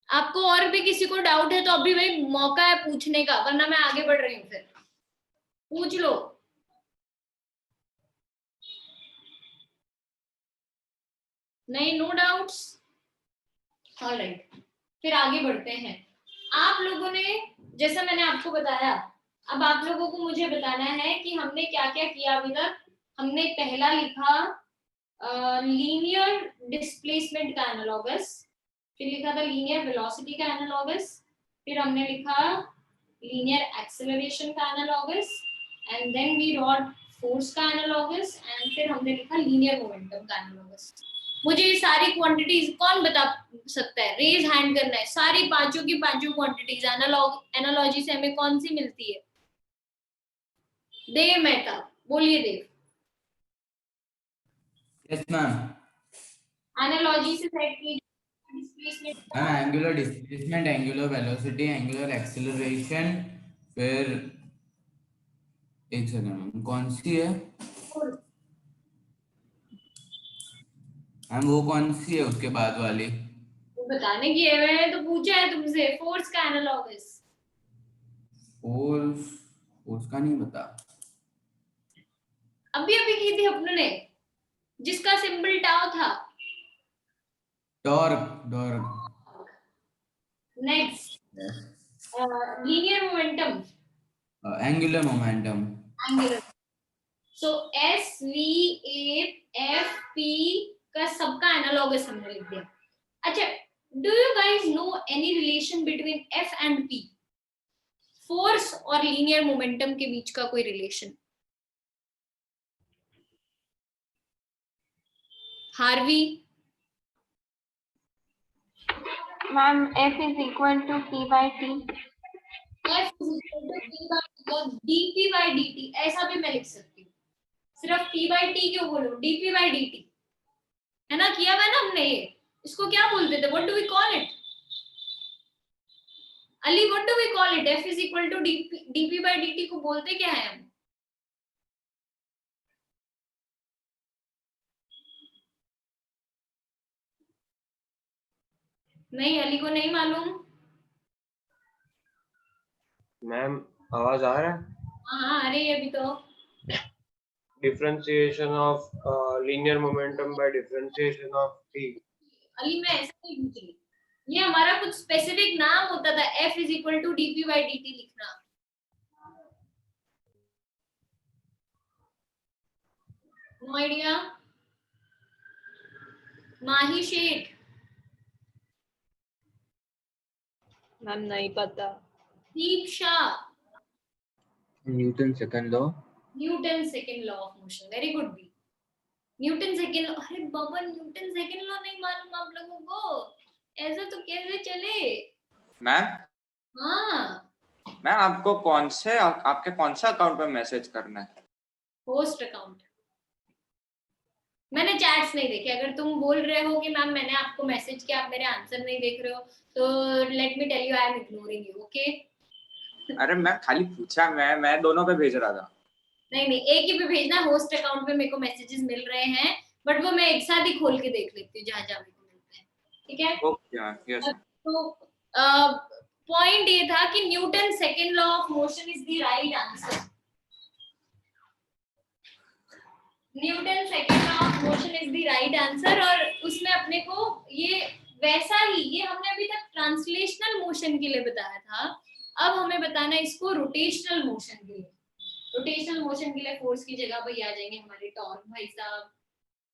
आपको और भी किसी को डाउट है तो अभी भाई मौका है पूछने का, वरना मैं आगे बढ़ रही हूँ, फिर पूछ लो। नहीं, नो डाउट्स? ऑलराइट, फिर आगे बढ़ते हैं। आप लोगों ने, जैसा मैंने आपको बताया, अब आप लोगों को मुझे बताना है कि हमने क्या क्या किया अभी तक। हमने पहला लिखा लीनियर डिस्प्लेसमेंट का एनालॉगस, फिर लिखा था लीनियर वेलोसिटी का एनालॉगस, फिर हमने लिखा लीनियर एक्सेलरेशन का analogous, and then we wrote force का एनालॉगस, एंड फिर हमने लिखा लीनियर मोमेंटम का एनालॉगस। मुझे ये सारी क्वांटिटीज कौन बता सकता है? रेज हैंड करना है। सारी पांचों की पांचों क्वांटिटीज एनालॉजी से हमें कौन सी मिलती है? देव मेहता, बोलिए देव। Yes ma'am. एनालॉजी से सेट की displacement, angular displacement, angular velocity, angular acceleration, फिर एक सेकंड मैम कौन सी है मैम, वो कौन सी है उसके बाद वाली? वो बताने की है, मैंने तो पूछा है तुमसे। फोर्स का एनालॉगस। फोर्स का नहीं पता। अभी अभी की थी अपने ने, जिसका सिंबल टाउ था। Torque. Next linear momentum, angular momentum. Angular. So S V A F P का सबका एनालॉगस हमने लिख दिया। अच्छा, do you guys know any relation between F and P? Force और लीनियर मोमेंटम के बीच का कोई relation? Harvi? Ma'am F is equal to P by T. F is equal to P by T, dP by dt ऐसा भी मैं लिख सकती हूँ। सिर्फ P by T क्यों बोलो? dP by dt है ना, किया हुआ ना हमने ये। इसको क्या बोलते थे? What do we call it? Ali, what do we call it? F is equal to dP by dt को बोलते क्या है हम? नहीं, अली को नहीं मालूम। मैम आवाज आ रहा है? हाँ आ रही है अभी तो। Differentiation of linear momentum by differentiation of p। Ali मैं ऐसा नहीं पूछ रही, ये हमारा कुछ स्पेसिफिक नाम होता था, F is equal to dP by dt लिखना। No idea? Mahi Shaikh? Ma'am नहीं पता। Deep Shah? Newton second law. Newton second law of motion. Very good B. Newton second law. अरे बाबा, न्यूटन सेकंड लॉ नहीं मालूम आप लोगों को? ऐसा तो कैसे चले? मैम हाँ मैम आपके कौन सा अकाउंट पे मैसेज करना है? Host account. मैंने चैट्स नहीं देखे। अगर तुम बोल रहे हो कि मैम मैंने आपको मैसेज किया, आप मेरे आंसर नहीं देख रहे हो, तो let me tell you I am ignoring you. Okay? अरे मैं खाली पूछा, मैं दोनों पे भेज रहा था। नहीं, एक ही पे भेजना। होस्ट अकाउंट पे मेरे को मैसेजेस मिल रहे हैं, बट वो मैं एक साथ ही खोल के देख लेती हूँ जहाँ जहाँ मेरे को मिलते हैं। ठीक है? Okay yes. तो पॉइंट ये था कि Newton second law of motion is the right answer. Newton second law of motion is the right answer. और उसमें अपने को ये वैसा ही, ये हमने अभी तक ट्रांसलेशनल मोशन के लिए बताया था, अब हमें बताना है इसको रोटेशनल मोशन के लिए। रोटेशनल मोशन के लिए फोर्स की जगह भाई आ जाएंगे हमारे टॉर्क भाई साहब,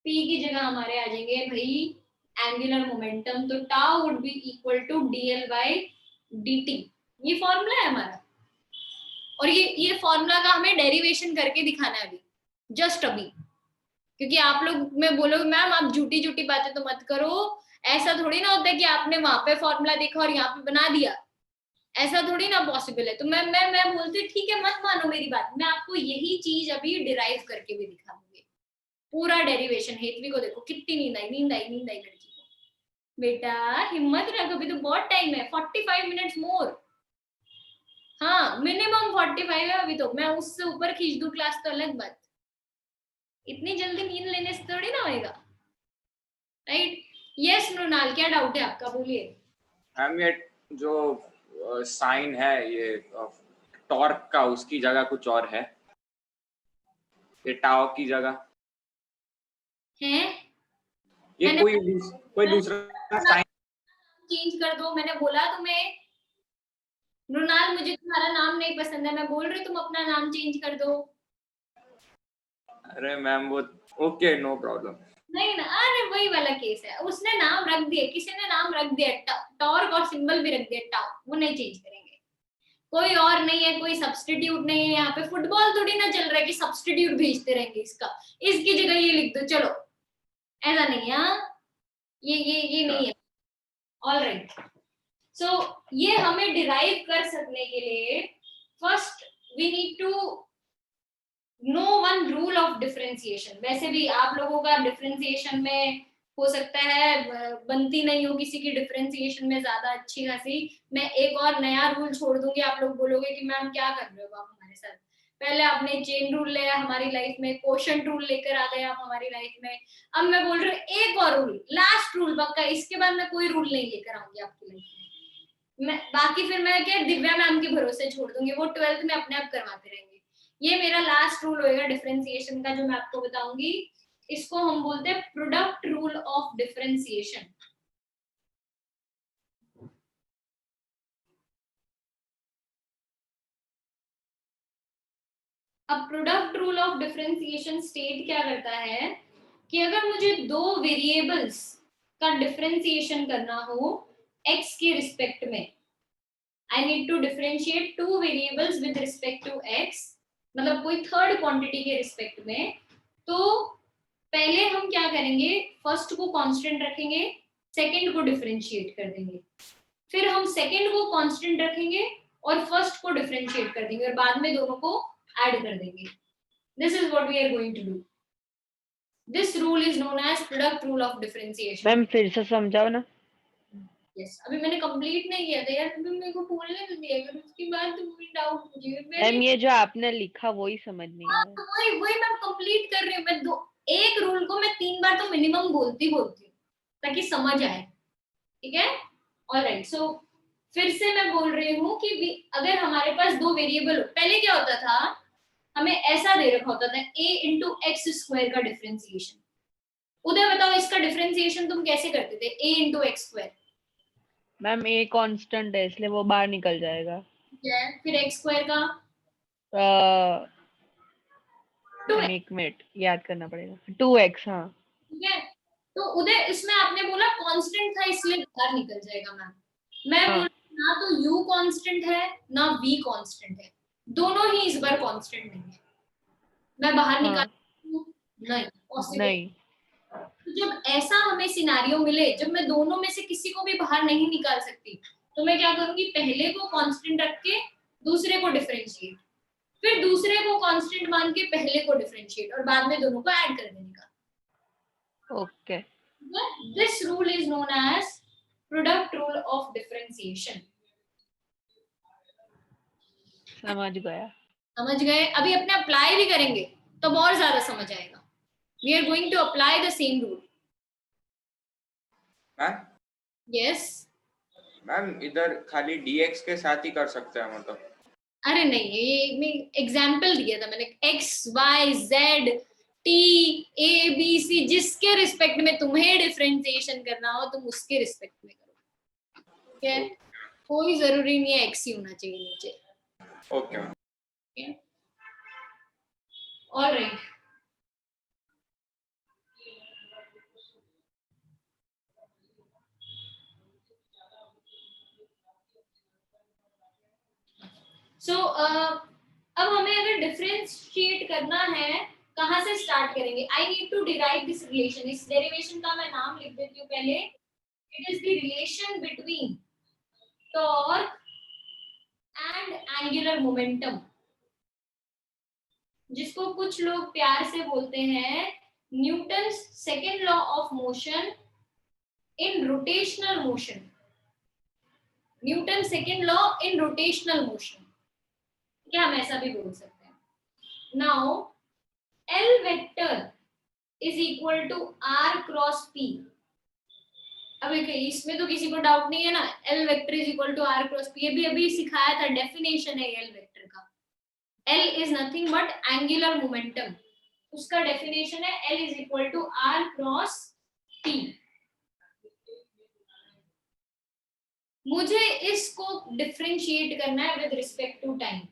पी की जगह हमारे आ जाएंगे भाई एंगुलर मोमेंटम। तो tau would be equal to dl by dt। ये फॉर्मूला है हमारा, और ये फॉर्मूला का हमें डेरिवेशन करके दिखाना है अभी, जस्ट अभी, क्योंकि आप लोग में बोलोगे मैम आप झूठी झूठी बातें तो मत करो, ऐसा थोड़ी ना होता है कि आपने वहां पे फॉर्मूला देखा और यहाँ पे बना दिया, ऐसा थोड़ी ना पॉसिबल है। तो मैं बोलती ठीक है, मत मानो मेरी बात, मैं आपको यही चीज अभी डिराइव करके भी दिखा दूंगी, पूरा डेरिवेशन। हेतवी को देखो कितनी नींद आई लड़की को। बेटा हिम्मत रख, अभी तो बहुत टाइम है, 45 मिनट्स मोर, हाँ मिनिमम 45 है अभी तो, मैं उससे ऊपर खींच दूं क्लास तो अलग बात, इतनी जल्दी नींद लेने से थोड़ी ना होएगा, राइट? यस मृणाल, क्या डाउट है आपका, बोलिए। मैम ये जो साइन है ये टॉर्क का, उसकी जगह कुछ और है, ये टाओ की जगह है, ये कोई दूसरा साइन चेंज कर दो, मैंने बोला तुम्हें मृणाल मुझे तुम्हारा नाम नहीं पसंद है, मैं बोल रही तुम अपना नाम चेंज कर दो। अरे मैम वो ओके, नो प्रॉब्लम। नहीं ना, अरे वही वाला केस है, उसने नाम रख दिया, किसी ने नाम रख दिया, टॉर्क और सिंबल भी रख दिया टाउ, वो नहीं चेंज करेंगे, कोई और नहीं है, कोई सब्स्टिट्यूट नहीं है यहाँ पे, फुटबॉल थोड़ी ना चल रहा है कि सब्स्टिट्यूट भेजते रहेंगे इसका, इसकी जगह ये लिख दो, चलो ऐसा नहीं है, ये नहीं है। ऑलराइट, सो ये हमें डिराइव कर सकने के लिए first we need to know one rule of differentiation. वैसे भी आप लोगों का डिफरेंशिएशन में हो सकता है बनती नहीं हो किसी की डिफरेंशिएशन में ज्यादा अच्छी खासी, मैं एक और नया रूल छोड़ दूंगी, आप लोग बोलोगे कि मैम क्या कर रहे हो आप हमारे साथ, पहले आपने चेन रूल लिया हमारी लाइफ में, क्वोशंट रूल लेकर आ गए आप हमारी लाइफ में, अब मैं बोल रही हूँ एक और रूल, लास्ट रूल पक्का, इसके बाद मैं कोई रूल नहीं लेकर आऊंगी आपकी लाइफ में, मैं बाकी फिर मैं क्या दिव्या मैम के भरोसे छोड़ दूंगी, वो 12th में अपने आप करवाते रहेंगे। ये मेरा लास्ट रूल होएगा डिफरेंशिएशन का जो मैं आपको बताऊंगी, इसको हम बोलते हैं प्रोडक्ट रूल ऑफ डिफरेंशिएशन। अब product rule of differentiation state क्या करता है कि अगर मुझे दो वेरिएबल्स का डिफरेंशिएशन करना हो x के रिस्पेक्ट में, I need to differentiate two variables with respect to x, मतलब कोई थर्ड क्वांटिटी के रिस्पेक्ट में, तो पहले हम क्या करेंगे, फर्स्ट को कांस्टेंट रखेंगे, सेकंड को डिफरेंशिएट कर देंगे, फिर हम सेकंड को कांस्टेंट रखेंगे और फर्स्ट को डिफरेंशिएट कर देंगे और बाद में दोनों को ऐड कर देंगे। This is what we are going to do, this rule is known as product rule of differentiation. Ma'am फिर से समझाओ ना। यस, अभी मैंने कंप्लीट नहीं किया था यार, तुम मेरे को बोलने तो दिया करो, उसके बाद तुम डाउट मुझे, मैम ये जो आपने लिखा वही समझ नहीं आया। वही मैं कंप्लीट कर रही हूँ, मैं एक रूल को मैं 3 बार तो मिनिमम बोलती हूँ ताकि समझ आए, ठीक है? ऑलराइट, सो फिर से मैं बोल रही हूँ कि अगर हमारे पास दो वेरिएबल हो, पहले क्या होता था, हमें ऐसा दे रखा होता था a इंटू एक्स स्क्वायर का डिफरेंशिएशन। उदय बताओ इसका डिफरेंशिएशन तुम कैसे करते थे, a into x square? Ma'am a constant है इसलिए वो बाहर निकल जाएगा, ठीक है, फिर एक्स स्क्वायर का एक मिनट याद करना पड़ेगा, 2x। हाँ ठीक है, तो उदय इसमें आपने बोला कांस्टेंट था इसलिए बाहर निकल जाएगा मैम, मैं बोल ना तो u कांस्टेंट है ना v कांस्टेंट है, दोनों ही इस बार कांस्टेंट नहीं है, मैं बाहर निकाल नहीं पॉसिबल नहीं। तो जब ऐसा हमें सिनेरियो मिले जब मैं दोनों में से किसी को भी बाहर नहीं निकाल सकती, तो मैं क्या करूंगी, पहले को कांस्टेंट रख के दूसरे को डिफरेंशिएट, फिर दूसरे को कांस्टेंट मान के पहले को डिफरेंशिएट और बाद में दोनों को ऐड कर देने का। Okay, this rule is known as product rule of differentiation. समझ गए? अभी अपने अप्लाई भी करेंगे तो और ज्यादा समझ आएगा। We are going to apply the same rule. Ma'am? Yes. Ma'am इधर खाली dx के साथ ही कर सकते हैं मतलब? अरे नहीं, ये मैं एग्जाम्पल दिया था मैंने, x, y, z, t, a, b, c, जिसके रिस्पेक्ट में तुम्हें डिफरेंशिएशन करना हो तुम उसके रिस्पेक्ट में करो, ठीक है? कोई जरूरी नहीं है x ही होना चाहिए नीचे। ओके। ऑलराइट, सो अब हमें अगर डिफरेंशिएट करना है, कहाँ से स्टार्ट करेंगे? I need to derive this relation. इस डेरिवेशन का मैं नाम लिख देती हूँ पहले. It is the relation between torque and angular momentum, जिसको कुछ लोग प्यार से बोलते हैं Newton's second law of motion in rotational motion. Newton second law in rotational motion, क्या हम ऐसा भी बोल सकते हैं. Now L vector is equal to R cross P. अब इसमें तो किसी को डाउट नहीं है ना, L vector is equal to R cross P. ये भी अभी सिखाया था, डेफिनेशन है L वेक्टर का. L is nothing but angular momentum, उसका डेफिनेशन है L is equal to R cross P. मुझे इसको डिफरेंशिएट करना है with respect to time.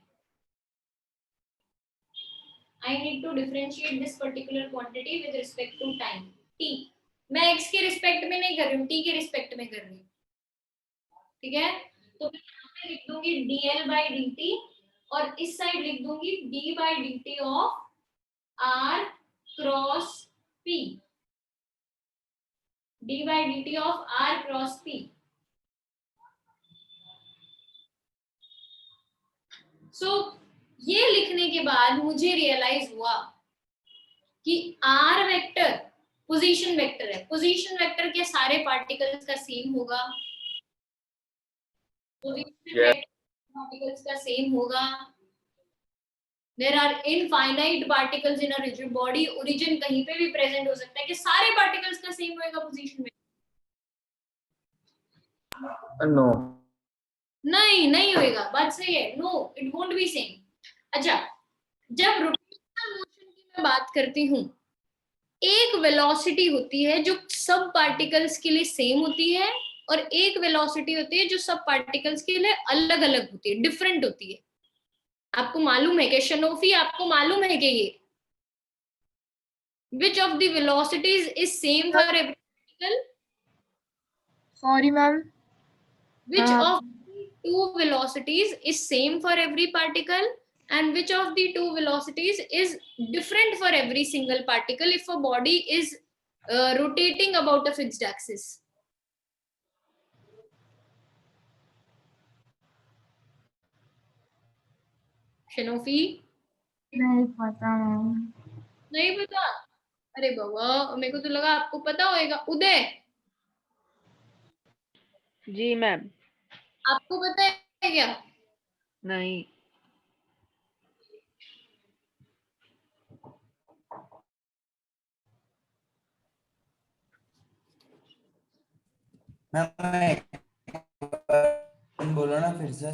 I need to differentiate this particular quantity with respect to time t. मैं x के respect में नहीं कर रही हूँ, t के रिस्पेक्ट में कर रही हूँ. ठीक है, तो मैं यहाँ पे लिख दूंगी dl by dt और इस साइड लिख दूंगी d by dt of r cross p. d by dt of r cross p. So ये लिखने के बाद मुझे रियलाइज हुआ कि r वेक्टर पोजीशन वेक्टर है. पोजीशन वेक्टर के सारे पार्टिकल्स का सेम होगा, पोजीशन पार्टिकल्स का सेम होगा. There are infinite particles in a rigid body. Origin कहीं पे भी प्रेजेंट हो सकता है कि सारे पार्टिकल्स का सेम होएगा पोजीशन वेक्टर. नो, नहीं होएगा. बात सही है. No, it won't be same. अच्छा, जब रोटेशनल मोशन की मैं बात करती हूँ, एक वेलोसिटी होती है जो सब पार्टिकल्स के लिए सेम होती है और एक वेलोसिटी होती है जो सब पार्टिकल्स के लिए अलग अलग होती है, डिफरेंट होती है. आपको मालूम है कि शनोफी, आपको मालूम है कि ये which of the velocities is same for every particle? Sorry ma'am. Which of the two velocities is same for every particle and which of the two velocities is different for every single particle if a body is rotating about a fixed axis? शनोफी? नहीं पता ma'am. नहीं पता? अरे बाबा, मेरे को तो लगा आपको पता होएगा. उदय, जी मैम. आपको पता है क्या? नहीं. मैम बोलो ना फिर से.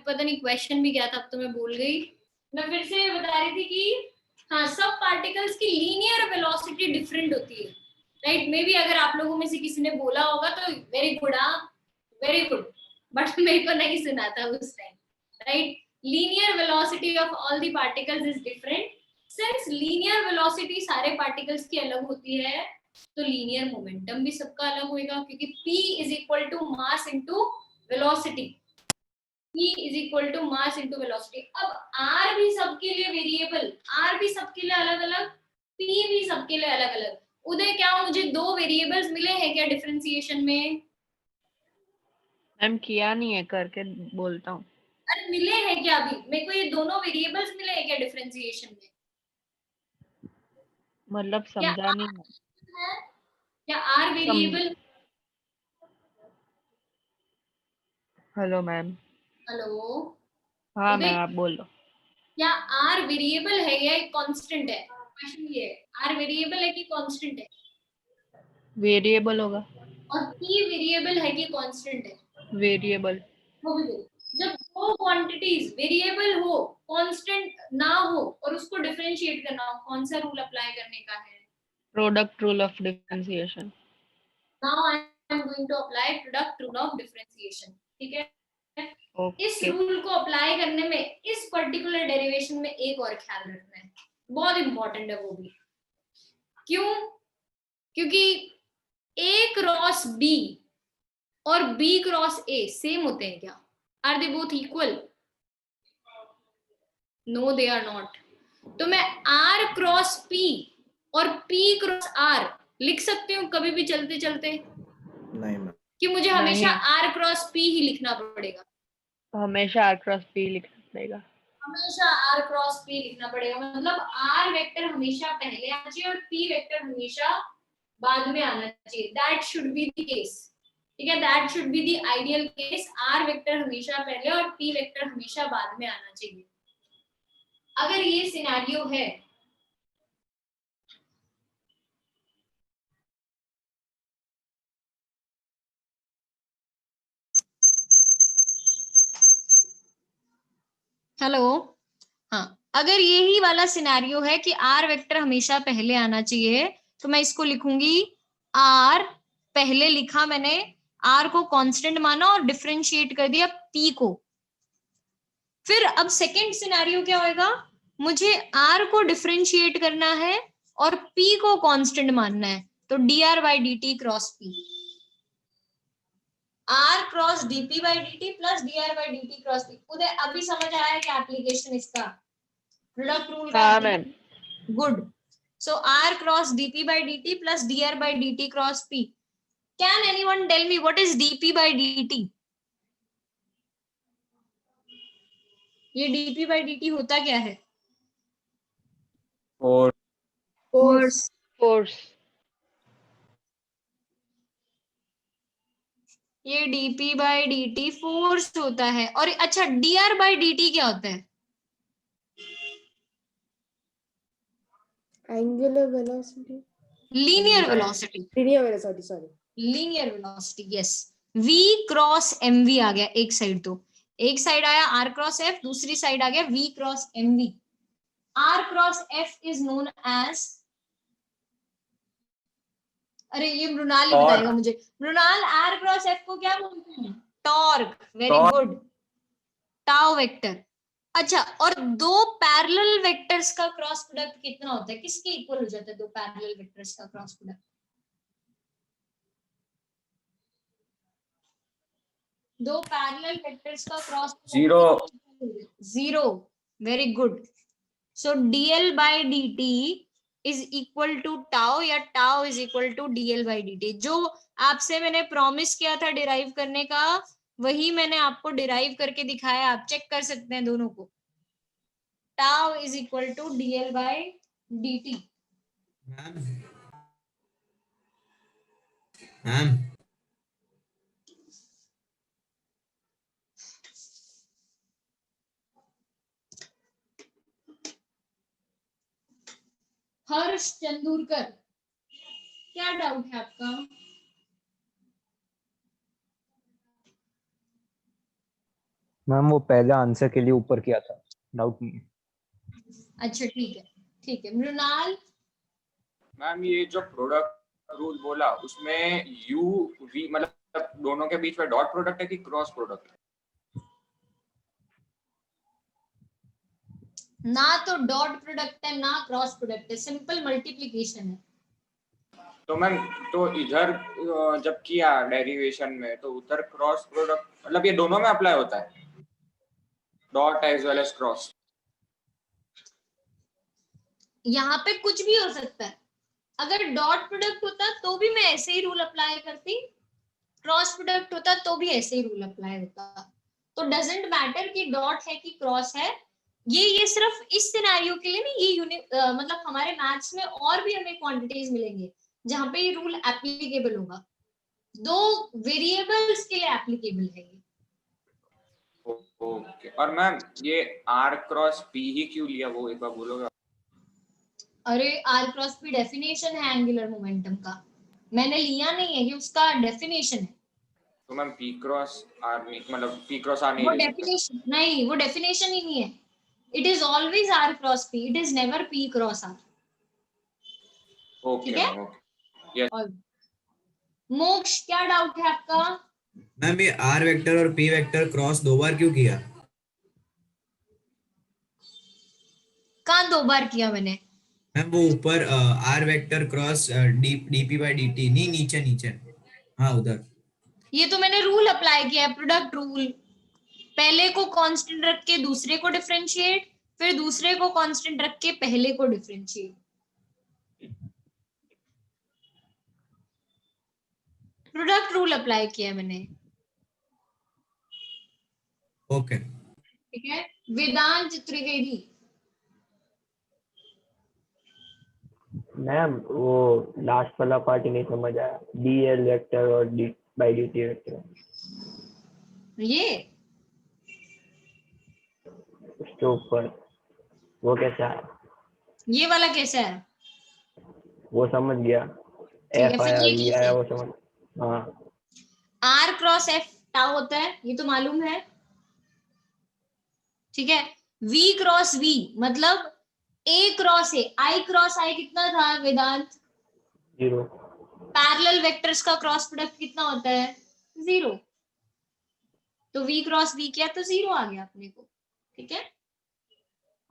पता नहीं क्वेश्चन भी क्या था, अब तो मैं भूल गई. मैं फिर से बता रही थी कि हाँ, सब पार्टिकल्स की लीनियर वेलोसिटी डिफरेंट होती है. राइट, मे बी अगर आप लोगों में से किसी ने बोला होगा तो वेरी गुड. हाँ, वेरी गुड. बट मेरे को नहीं सुना था उस time. Right, linear velocity of all the particles is different. Since linear velocity सारे पार्टिकल्स की अलग होती है, तो लीनियर मोमेंटम भी सबका अलग होगा, क्योंकि p is equal to mass into velocity. P is equal to mass into velocity. अब R भी सबके लिए वेरिएबल, R भी सबके लिए अलग अलग, P भी सबके लिए अलग अलग. उदय, क्या मुझे दो वेरिएबल्स मिले हैं क्या डिफरेंशिएशन में? मैम किया नहीं है, करके बोलता हूँ. अरे मिले हैं क्या अभी? मेरे को ये दोनों वेरिएबल्स मिले हैं क्या डिफरेंशिएशन में? मतलब समझा नहीं है. क्या R variable? Hello ma'am. Hello. हाँ मैम, आप बोलो. क्या R वेरिएबल है या एक कांस्टेंट है? क्वेश्चन ये है, आर वेरिएबल है कि कांस्टेंट है? वेरिएबल होगा। और पी वेरिएबल है कि कांस्टेंट है? वेरिएबल। वो भी वेरिएबल। जब दो क्वांटिटीज वेरिएबल हो, कांस्टेंट ना हो और उसको डिफरेंशिएट करना हो, कौन सा रूल अप्लाई करने का है? Product rule of differentiation. Now I am going to apply product rule of differentiation. ठीक है, इस रूल को अप्लाई करने में इस पर्टिकुलर डेरिवेशन में एक और ख्याल रखना है, बहुत इंपॉर्टेंट है वो भी। क्यों? क्योंकि A क्रॉस B और B क्रॉस A सेम होते हैं क्या? Are they both equal? No they are not. तो मैं R क्रॉस P और P क्रॉस R लिख सकती हूँ कभी भी चलते चलते? नहीं मैम। कि मुझे हमेशा R क्रॉस P ही लिखना पड़ेगा? हमेशा R क्रॉस P लिखना पड़ेगा। हमेशा R क्रॉस P लिखना पड़ेगा, मतलब R वेक्टर हमेशा पहले आना चाहिए और P वेक्टर हमेशा बाद में आना चाहिए। That should be the case. ठीक है, that should be the ideal case. R vector हमेशा पहले और P वेक्टर हमेशा बाद में आना चाहिए। अगर ये सिनेरियो है हेलो, हाँ, अगर यही वाला सिनेरियो है कि R वेक्टर हमेशा पहले आना चाहिए, तो मैं इसको लिखूंगी R, पहले लिखा मैंने, R को कांस्टेंट माना और डिफरेंशिएट कर दिया P को। फिर अब सेकंड सिनेरियो क्या होएगा? मुझे R को डिफरेंशिएट करना है और P को कांस्टेंट मानना है, तो dr by dt cross P, R cross dp by dt plus dr by dt cross P। उधर अभी समझ आया क्या एप्लीकेशन इसका, प्रोडक्ट रूल का? हाँ ma'am. Good. So R cross dp by dt plus dr by dt cross P। Can anyone tell me what is dp by dt? ये dp by dt होता क्या है? फोर्स। फोर्स। ये dp by dt force होता है। और अच्छा, dr by dt क्या होता है? Angular velocity, linear velocity. Linear velocity, sorry, linear velocity, yes. v cross mv आ गया एक साइड, तो एक साइड आया r क्रॉस f, दूसरी साइड आ गया v cross mv। r cross f is known as, अरे ये मृणाल ही बताएगा मुझे। मृणाल, r क्रॉस f को क्या बोलते हैं? Torque. Very good, tau vector. अच्छा, और दो पैरेलल वेक्टर्स का क्रॉस प्रोडक्ट कितना होता है? किसके इक्वल हो जाता है दो पैरेलल वेक्टर्स का क्रॉस प्रोडक्ट? दो पैरेलल वेक्टर्स का cross zero. Very good. So dl by dt is equal to tau, या tau is equal to dl by dt। जो आपसे मैंने प्रॉमिस किया था डिराइव करने का, वही मैंने आपको डिराइव करके दिखाया, आप चेक कर सकते हैं दोनों को। Tau is equal to dl by dt। Ma'am Harsh Chandurkar, क्या डाउट है आपका? मैम वो पहले आंसर के लिए ऊपर किया था, डाउट नहीं है। अच्छा ठीक है, ठीक है। मृणाल, मैम ये जो प्रोडक्ट रूल बोला उसमें यू वी मतलब दोनों के बीच में डॉट प्रोडक्ट है कि क्रॉस प्रोडक्ट है? ना तो डॉट प्रोडक्ट है ना क्रॉस प्रोडक्ट है, सिंपल मल्टीप्लिकेशन है। तो मैम तो इधर जब किया डेरिवेशन में तो उधर क्रॉस प्रोडक्ट मतलब ये दोनों में अप्लाई होता है, dot as well as cross? यहाँ पे कुछ भी हो सकता है। अगर डॉट प्रोडक्ट होता तो भी मैं ऐसे ही रूल अप्लाई करती, क्रॉस प्रोडक्ट होता तो भी ऐसे ही रूल अप्लाई होता। तो डजेंट मैटर कि डॉट है कि क्रॉस है। ये सिर्फ इस सिनेरियो के लिए नहीं, ये मतलब हमारे मैथ्स में और भी हमें क्वांटिटीज मिलेंगे जहां पे ये रूल एप्लीकेबल होगा। दो वेरिएबल्स के लिए एप्लीकेबल है ये। ओके। और मैम ये आर क्रॉस पी ही क्यों लिया, वो एक बार बोलोगे? अरे आर क्रॉस पी डेफिनेशन है एंगुलर मोमेंटम का, मैंने लिया नहीं है, ये उसका डेफिनेशन है। तो मैम पी क्रॉस आर नहीं, मतलब पी क्रॉस आर नहीं वो ले सकते। डेफिनेशन नहीं, वो डेफिनेशन ही नहीं है। It is always R cross P, it is never P cross R. Okay ma'am, okay yes. और मोक्ष क्या डाउट है आपका? मैम ये आर वेक्टर और पी वेक्टर क्रॉस 2 बार क्यों किया? कहाँ 2 बार किया मैंने? मैम वो ऊपर R vector cross dp by dt, नहीं नीचे नीचे, हाँ उधर। ये तो मैंने रूल अप्लाई किया है, प्रोडक्ट रूल। पहले को कांस्टेंट रख के दूसरे को डिफरेंशिएट, फिर दूसरे को कांस्टेंट रख के पहले को डिफरेंशिएट। प्रोडक्ट रूल अप्लाई किया है मैंने। ओके ठीक है। वेदांत त्रिवेदी। मैम वो लास्ट वाला पार्ट ही नहीं समझ आया, डी एल वेक्टर और D by D T vector. ये उसके ऊपर वो कैसा है? ये वाला कैसा है? वो समझ गया, है, एफ फिर आया ये वी कैसे? आया वो समझ। हाँ आर क्रॉस एफ टाउ होता है, ये तो मालूम है। ठीक है। वी क्रॉस वी मतलब ए क्रॉस ए, आई क्रॉस आई कितना था वेदांत? 0। पैरेलल वेक्टर्स का क्रॉस प्रोडक्ट कितना होता है? 0। तो v क्रॉस v किया तो 0 आ गया अपने को। ठीक है।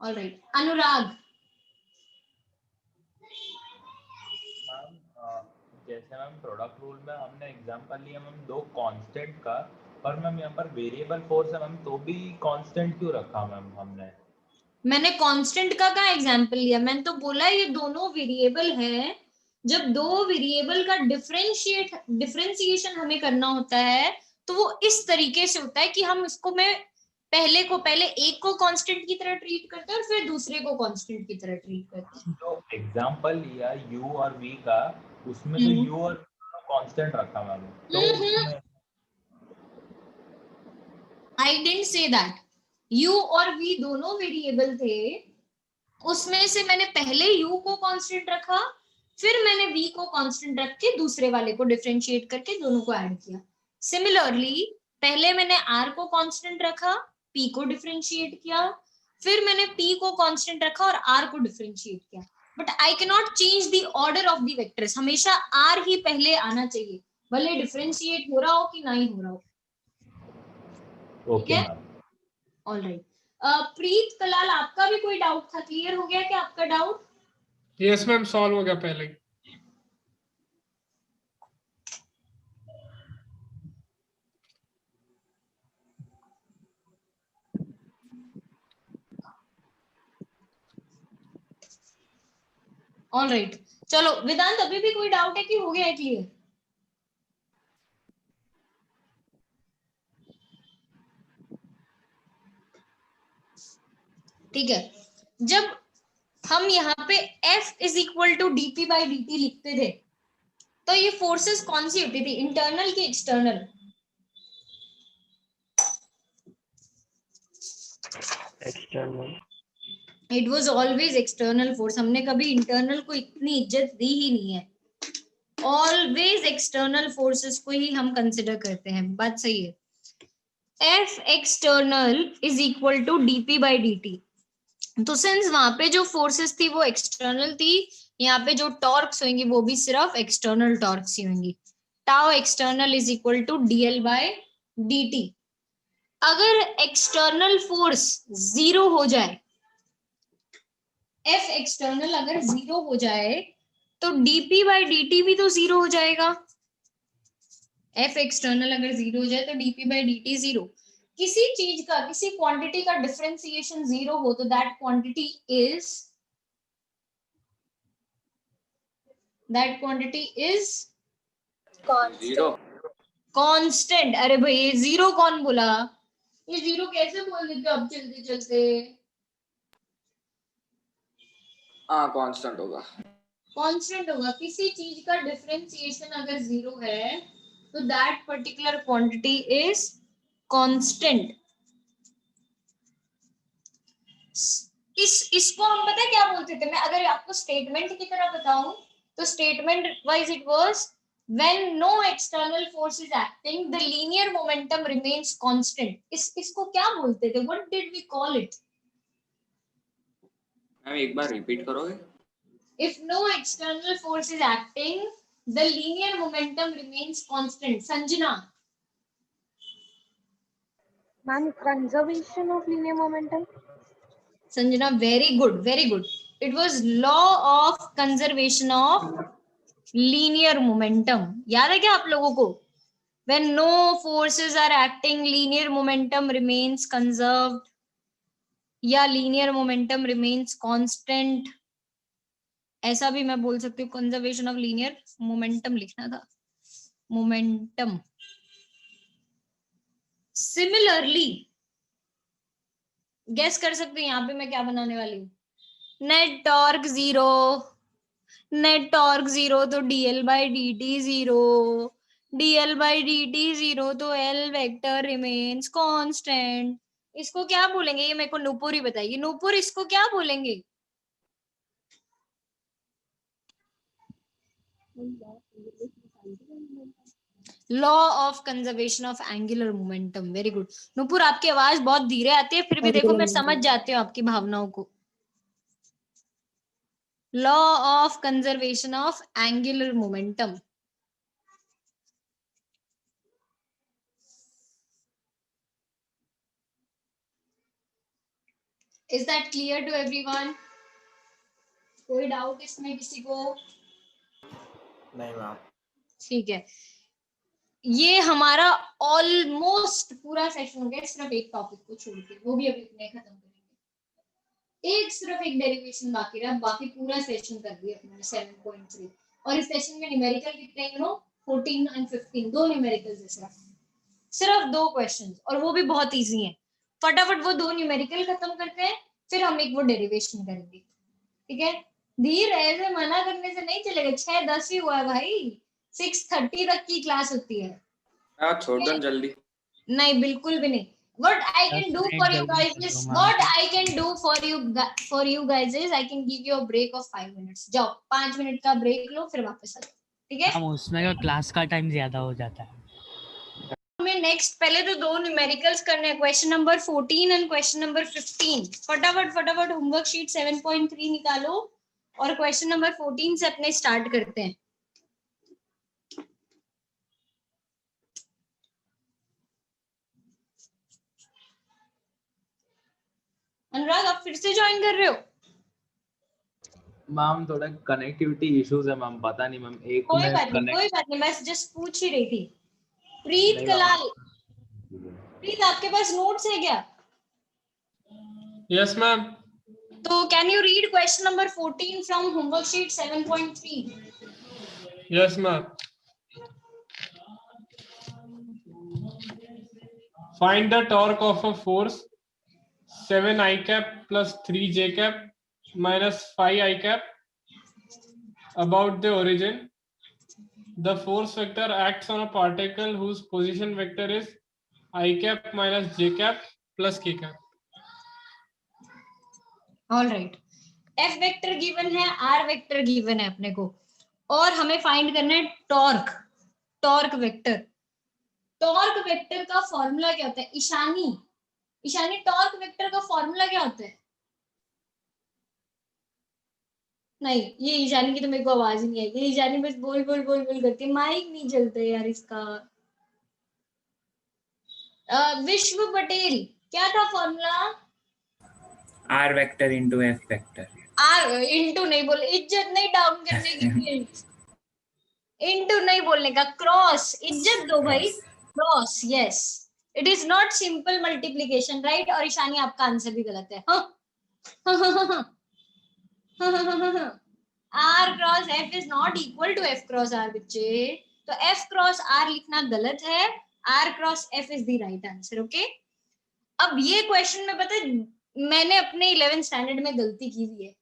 ऑलराइट। अनुराग। मैम जैसे मैम प्रोडक्ट रूल में हमने एग्जांपल लिया मैम 2 कांस्टेंट का, पर मैम यहाँ पर वेरिएबल फोर्स है मैम, तो भी कांस्टेंट क्यों रखा मैम हमने? मैंने कांस्टेंट का क्या एग्जांपल लिया? मैंने तो बोला ये दोनों वेरिएबल है। जब 2 वेरिएबल का डिफरेंशिएशन हमें करना होता है तो वो इस तरीके से होता है कि हम इसको पहले एक को कांस्टेंट की तरह ट्रीट करते हैं और फिर दूसरे को कांस्टेंट की तरह ट्रीट करते हैं। जो एग्जांपल लिया u और v का, उसमें तो u और कांस्टेंट रखा मैम, तो उसमें I didn't say that. u और v दोनों वेरिएबल थे, उसमें से मैंने पहले u को कांस्टेंट रखा, फिर मैंने v को कांस्टेंट रख के दूसरे वाले को डिफरेंशिएट करके दोनों को ऐड किया। सिमिलरली पहले मैंने r को कांस्टेंट रखा, p को डिफरेंशिएट किया, फिर मैंने p को कांस्टेंट रखा और r को डिफरेंशिएट किया। But I can not change the order of the vectors, हमेशा r ही पहले आना चाहिए, भले डिफरेंशिएट हो रहा हो कि नहीं हो रहा हो। ओके। ऑलराइट। प्रीत कलाल, आपका भी कोई डाउट था? क्लियर हो गया क्या आपका डाउट? यस मैम, सॉल्व हो गया पहले ही। ऑलराइट। चलो वेदांत, अभी भी कोई डाउट है कि हो गया है क्लियर? ठीक है। जब हम यहाँ पे F is equal to dp by dt लिखते थे तो ये फोर्सेस कौन सी होती थी, इंटरनल की external? External. It was always external force, हमने कभी इंटरनल को इतनी इज्जत दी ही नहीं है। ऑलवेज एक्सटर्नल फोर्सेस को ही हम कंसिडर करते हैं, बात सही है। F external is equal to dp by dt। तो सिंस वहां पे जो फोर्सेस थी वो एक्सटर्नल थी, यहाँ पे जो टॉर्क्स होंगी वो भी सिर्फ एक्सटर्नल टॉर्क्स ही होंगी। Tau external is equal to dl by dt। अगर एक्सटर्नल फोर्स 0 हो जाए, F एक्सटर्नल अगर 0 हो जाए तो dp बाय dt भी तो 0 हो जाएगा। F एक्सटर्नल अगर 0 हो जाए तो dp बाय dt 0। किसी चीज का, किसी क्वांटिटी का डिफरेंशिएशन 0 हो तो that quantity is zero constant. अरे भाई ये 0 कौन बोला? ये 0 कैसे बोल देते अब चलते चलते? हाँ कांस्टेंट होगा। कांस्टेंट होगा। किसी चीज का डिफरेंशिएशन अगर 0 है तो that particular quantity is constant. इसको हम पता है क्या बोलते थे, मैं अगर आपको स्टेटमेंट की तरह बताऊं तो statement wise it was when no external force is acting the linear momentum remains constant. इसको क्या बोलते थे, what did we call it? Ma'am एक बार रिपीट करोगे? If no external force is acting the linear momentum remains constant. Sanjana. Ma'am, conservation of linear momentum. Sanjana, very good, very good. It was law of conservation of linear momentum. याद है क्या आप लोगों को? When no forces are acting, linear momentum remains conserved. या linear momentum remains constant. ऐसा भी मैं बोल सकती हूँ, conservation of linear momentum लिखना था. Momentum. Similarly, guess कर सकते हैं यहाँ पे मैं क्या बनाने वाली हूँ? Net torque zero. Net torque zero तो dl by dt zero, dl by dt zero तो l वेक्टर रिमेन्स कांस्टेंट. इसको क्या बोलेंगे, ये मेरे को नूपुर ही बताएगी. नूपुर, इसको क्या बोलेंगे? Law of conservation of angular momentum. Very good. Nupur, आपकी आवाज बहुत धीरे आती है, फिर भी देखो मैं समझ जाती हूँ आपकी भावनाओं को. Law of conservation of angular momentum. Is that clear to everyone? कोई डाउट इसमें किसी को? नहीं मैम. ठीक है, ये हमारा ऑलमोस्ट पूरा सेशन हो गया, सिर्फ एक टॉपिक को छोड़ के, वो भी अभी अपने खत्म करेंगे. एक सिर्फ एक डेरिवेशन बाकी रहा, बाकी पूरा सेशन कर दिया अपने 7.3. और इस सेशन में न्यूमेरिकल कितने गिनो? 14 और 15. दो न्यूमेरिकल्स है, सिर्फ दो क्वेश्चंस, और वो भी बहुत इजी हैं. फटाफट वो दो न्यूमेरिकल खत्म करते हैं, फिर हम एक वो डेरिवेशन करेंगे. ठीक है, धीर ऐसे मना करने से नहीं चलेगा. 6:10 ही हुआ है भाई, 6:30 तक की क्लास होती है. छोड़ दो जल्दी. नहीं, बिल्कुल भी नहीं. What I can do for you guys is, what I can do for you guys is I can give you a break of 5 minutes. जाओ 5 मिनट का ब्रेक लो, फिर वापस आ जाओ. ठीक है, हम उसमें का क्लास का टाइम ज्यादा हो जाता है. हमें नेक्स्ट पहले तो दो न्यूमेरिकल्स करने हैं, question number 14 and question number 15. फटाफट होमवर्क शीट 7.3 निकालो और क्वेश्चन नंबर 14 से अपने स्टार्ट करते हैं. अनुराग, आप फिर से ज्वाइन कर रहे हो? मैम थोड़ा कनेक्टिविटी इश्यूज है मैम, पता नहीं मैम. एक कोई बात नहीं, मैं जस्ट पूछ ही रही थी. प्रीत कलाल, प्लीज आपके पास नोट्स है क्या? Yes ma'am. तो can you read question number 14 from homework sheet 7.3? Yes ma'am. Find the torque of a force 7 I cap plus 3 J cap minus 5 I cap about the origin. The force vector acts on a particle whose position vector is I cap minus J cap plus K cap. All right. F vector given है, R vector given है अपने को, और हमें find करना है torque vector. Torque vector का formula क्या होता है? ईशानी टॉर्क वेक्टर का फॉर्मूला क्या होता है? नहीं, ये ईशानी की तो मेरे को आवाज ही नहीं आई. ये ईशानी बस बोल करती है, माइक नहीं चलता यार इसका. विश्व पटेल, क्या था formula? R vector into F vector. R into नहीं बोले, इज्जत नहीं डाउन करने की. इंटू नहीं बोलने का, क्रॉस. इज्जत दो भाई, cross. Yes, it is not simple multiplication, right? और ईशानी आपका आंसर भी गलत है. R cross F is not equal to F cross R बच्चे, तो F क्रॉस R लिखना गलत है, R cross F is the right answer. Okay, अब ये क्वेश्चन में पता है मैंने अपने 11th स्टैंडर्ड में गलती की हुई है,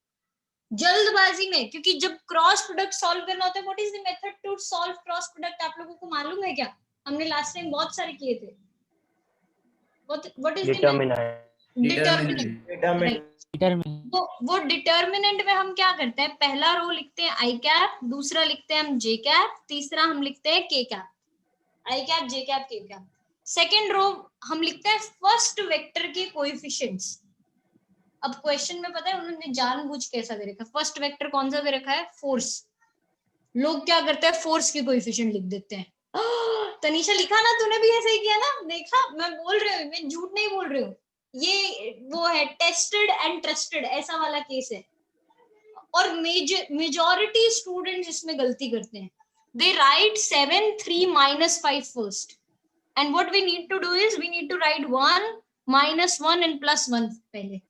जल्दबाजी में, क्योंकि जब क्रॉस प्रोडक्ट सॉल्व करना होता है, what is the method to solve cross product? आप लोगों को मालूम है क्या? हमने लास्ट टाइम बहुत सारे किए थे. What is the determinant. वो डिटर्मिनेंट में हम क्या करते हैं, पहला रो लिखते हैं आई कैप, दूसरा लिखते हैं हम जे कैप, तीसरा हम लिखते हैं के कैप, आई कैप जे कैप के कैप। सेकेंड रो हम लिखते हैं फर्स्ट वेक्टर के कोएफिशिएंट्स। अब क्वेश्चन में पता है उन्होंने जानबूझ कैसा दे रखा है, फर्स्ट वेक्टर कौन सा दे रखा है, फोर्स। लोग क्या करते हैं, फोर्स के कोएफिशिएंट लिख देते हैं। तनीषा लिखा ना, तूने भी ऐसे ही किया ना, देखा, मैं बोल रही हूँ, मैं झूठ नहीं बोल रही हूँ, ये वो है टेस्टेड एंड ट्रस्टेड, ऐसा वाला केस है। और मेजॉरिटी स्टूडेंट्स इसमें गलती करते हैं, they write 7 3 minus 5 first, and what we need to do is we need to write 1 minus 1 and plus 1 पहले।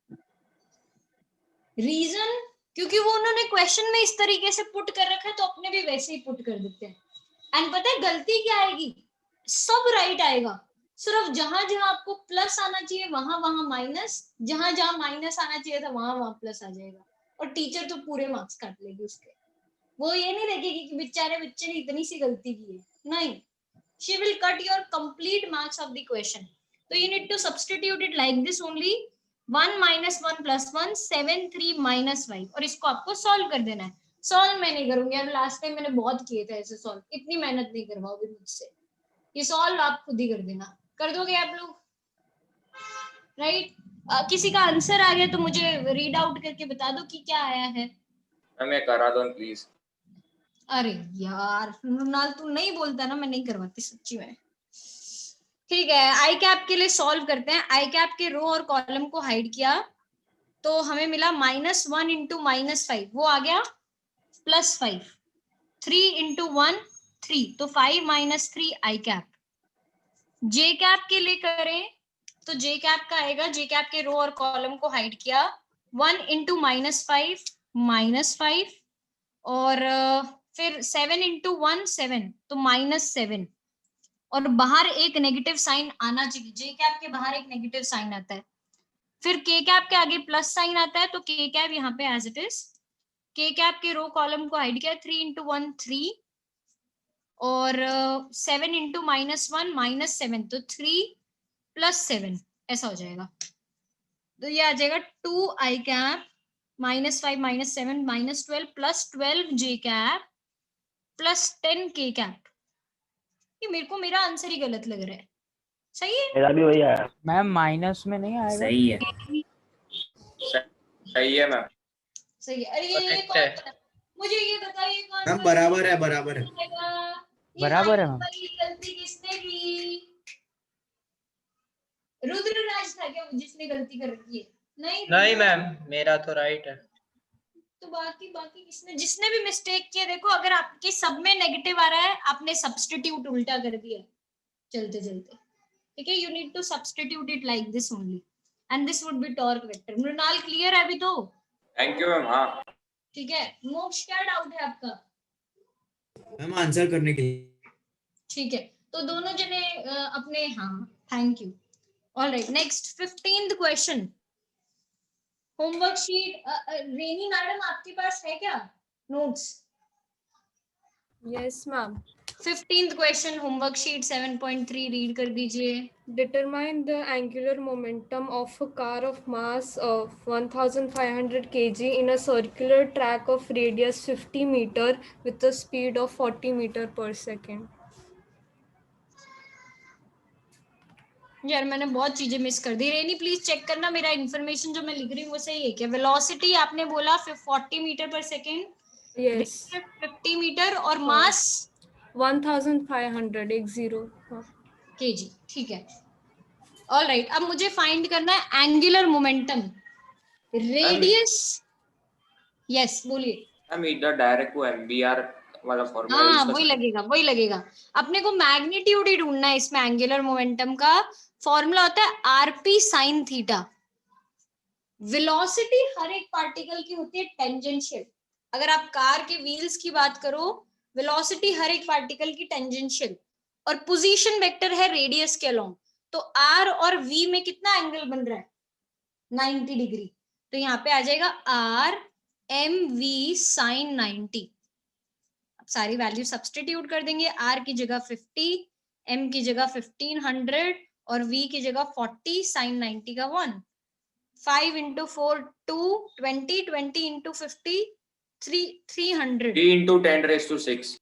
रीजन, क्योंकि वो उन्होंने क्वेश्चन में इस तरीके से पुट कर रखा है तो अपने भी वैसे ही पुट कर देते हैं। एंड पता है गलती क्या आएगी, सब राइट आएगा, सिर्फ जहां जहां आपको प्लस आना चाहिए वहां वहां माइनस, जहां जहां माइनस आना चाहिए था वहां वहां प्लस आ जाएगा, और टीचर तो पूरे मार्क्स काट लेगी उसके। वो ये नहीं देखेगी कि बेचारे बच्चे ने इतनी सी गलती की है, नहीं, she will cut your complete marks of the question. So you need to substitute it like this only, 1 minus 1 plus 1, 7 3 minus 5, और इसको आपको सॉल्व कर देना है। सॉल्व मैं नहीं करूंगी, अब लास्ट टाइम मैंने बहुत किए थे ऐसे सॉल्व, इतनी मेहनत नहीं करवाओगे मुझसे, ये सॉल्व आप खुद ही कर देना, कर दोगे आप लोग, राइट? किसी का आंसर आ गया तो मुझे रीड आउट करके बता दो कि क्या आया है। मैं करा दो प्लीज। अरे यार मृणाल, तू नहीं बोलता ना, मैं नहीं करवाती सच्ची में। ठीक है, आई कैप के लिए सॉल्व करते हैं। आई कैप के रो और कॉलम को हाइड किया तो हमें मिला -1 इंटू -5, वो आ गया +5, 3 इंटू 1 3, तो 5 - 3 आई कैप। जे कैप के लिए करें तो जे कैप का आएगा, जे कैप के रो और कॉलम को हाइड किया, 1 इंटू -5 -5, और फिर 7 इंटू 1 7, तो -7, और बाहर एक नेगेटिव साइन आना चाहिए, जे कैप के बाहर एक नेगेटिव साइन आता है, फिर के कैप के आगे प्लस साइन आता है, तो के कैप यहाँ पे एज इट इज। के कैप के रो कॉलम को हाइड किया, 3 इंटू 1 3, और 7 इंटू -1 -7, तो 3 + 7 ऐसा हो जाएगा, तो ये आ जाएगा 2 आई कैप -5 -7 -12 + 12 जे कैप + 10 के कैप। ये मेरे को मेरा आंसर ही गलत लग रहा है, सही है? मेरा भी वही आया मैम, माइनस में नहीं आएगा? सही है, सही है मैम, सही है। अरे ये कौन, मुझे ये बताइए कौन मैम बराबर है, बराबर है, बराबर है मैम। गलती किसने की? रुद्रराज था क्या जिसने गलती कर रखी है? नहीं मैम, मेरा तो राइट है। तो बाकी किसने, जिसने भी मिस्टेक किया, देखो अगर आपके सब में नेगेटिव आ रहा है, आपने सब्स्टिट्यूट उल्टा कर दिया चलते चलते, ठीक है? You need to substitute it like this only, and this would be torque vector. Mrinal clear है अभी तो? Thank you ma'am. हाँ ठीक है, मोक्ष क्या डाउट है आपका? मैम आंसर करने के लिए। ठीक है, तो दोनों जने अपने, हाँ thank you. Alright, next 15th question, homework sheet. Rainy madam आपके पास है क्या notes? Yes ma'am. 15th question, homework sheet 7.3 read कर दीजिए। Determine the angular momentum of a car of mass of 1500 kg in a circular track of radius 50 meter with a speed of 40 meter per second. यार मैंने बहुत चीजें miss कर दी। रेनी please check करना मेरा information जो मैं लिख रही हूँ वो सही है क्या? वेलोसिटी आपने बोला 40 मीटर पर सेकेंड, यस 50 मीटर, और मास 1500 kg, ठीक है। ऑलराइट, अब मुझे फाइंड करना है एंगुलर मोमेंटम, रेडियस। यस बोलिए मैम, इधर डायरेक्ट वो एमबीआर वाला फॉर्मूला हाँ वही लगेगा। अपने को मैग्नीट्यूड ही ढूंढना है इसमें। एंगुलर मोमेंटम का फॉर्मूला होता है आरपी साइन थीटा। वेलोसिटी हर एक पार्टिकल की होती है टेंजेंशियल। अगर आप कार के व्हील्स की बात करो, वेलोसिटी हर एक पार्टिकल की टेंजेंशियल, और पोजीशन वेक्टर है रेडियस के अलोंग। तो आर और वी में कितना एंगल बन रहा है? 90 डिग्री। तो यहाँ पे आ जाएगा आर एम वी साइन 90। सारी वैल्यू सब्स्टिट्यूट कर देंगे। आर की जगह 50, एम की जगह 1500 और वी की जगह 40, साइन 90 का 1। 5 into 4 2 20 20 into 50 300 3 into 10 raised to 6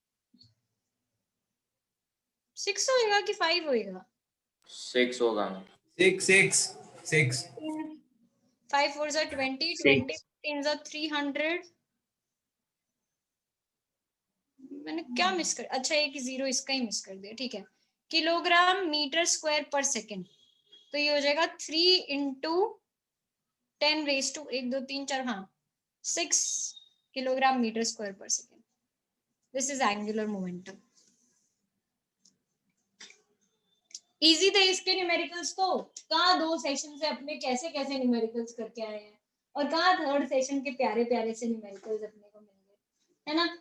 6 होएगा कि 5 होएगा 6 होगा 6 5 4s are 20 20 15s are 300 मैंने क्या मिस कर अच्छा एक जीरो इसका ही मिस कर दिया ठीक है किलोग्राम मीटर स्क्वायर पर सेकेंड तो ये हो जाएगा 3 into 10 raised to 1 2 3 4 हाँ 6 किलोग्राम मीटर स्क्वायर पर second this is angular momentum easy थे इसके न्यूमेरिकल्स तो कहाँ 2 सेशन से अपने कैसे कैसे न्यूमेरिकल्स करके आए हैं और कहाँ थर्ड सेशन के प्यारे प्यारे से न्यूमेरिकल्स अपने को मिल गए है ना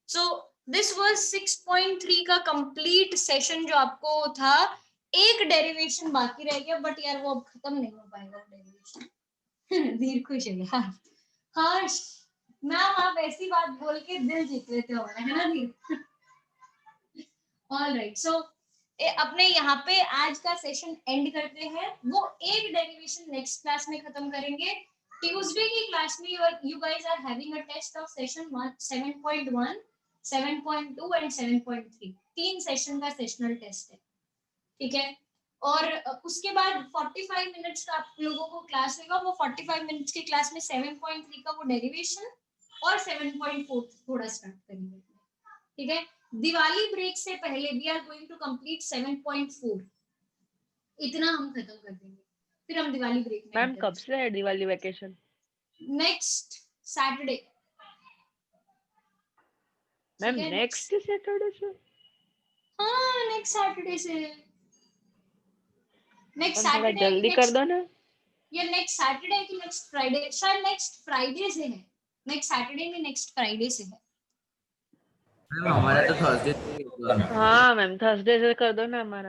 सो दिस वाज 6.3 का कंप्लीट सेशन जो आपको था एक डेरिवेशन बाकी रह गया बट यार वो अब खत्म नहीं हो पाएगा डेरिवेशन धीर खुश है यार हर्ष मैम आप ऐसी बात बोल के दिल जीत लेते हो है ना धीर ऑलराइट सो अपने यहाँ पे आज का सेशन एंड करते हैं वो एक डेरिवेशन नेक्स्ट क्लास में खत्म करेंगे ट्यूसडे की क्लास में you guys are having a test of session 7.1 7.2 and 7.3 तीन सेशन का सेशनल टेस्ट है ठीक है और उसके बाद 45 मिनट्स का आप लोगों को क्लास होगा वो 45 मिनट्स की क्लास में 7.3 का वो डेरिवेशन और 7.4 थोड़ा स्टार्ट करेंगे ठीक है दिवाली ब्रेक से पहले we are going to complete 7.4 इतना हम खत्म कर देंगे फिर हम दिवाली ब्रेक में मैम कब से है Diwali vacation next Saturday ma'am next Saturday से हाँ नेक्स्ट सैटरडे से नेक्स्ट थोड़ा सैटरडे जल्दी कर दो ना ये नेक्स्ट सैटरडे की नेक्स्ट फ्राइडे शायद नेक्स्ट फ्राइडे से है नेक्स्ट सैटरडे में नेक्स्ट फ्राइडे से है हमारा तो थर्सडे हाँ मैम थर्सडे से कर दो ना हमारा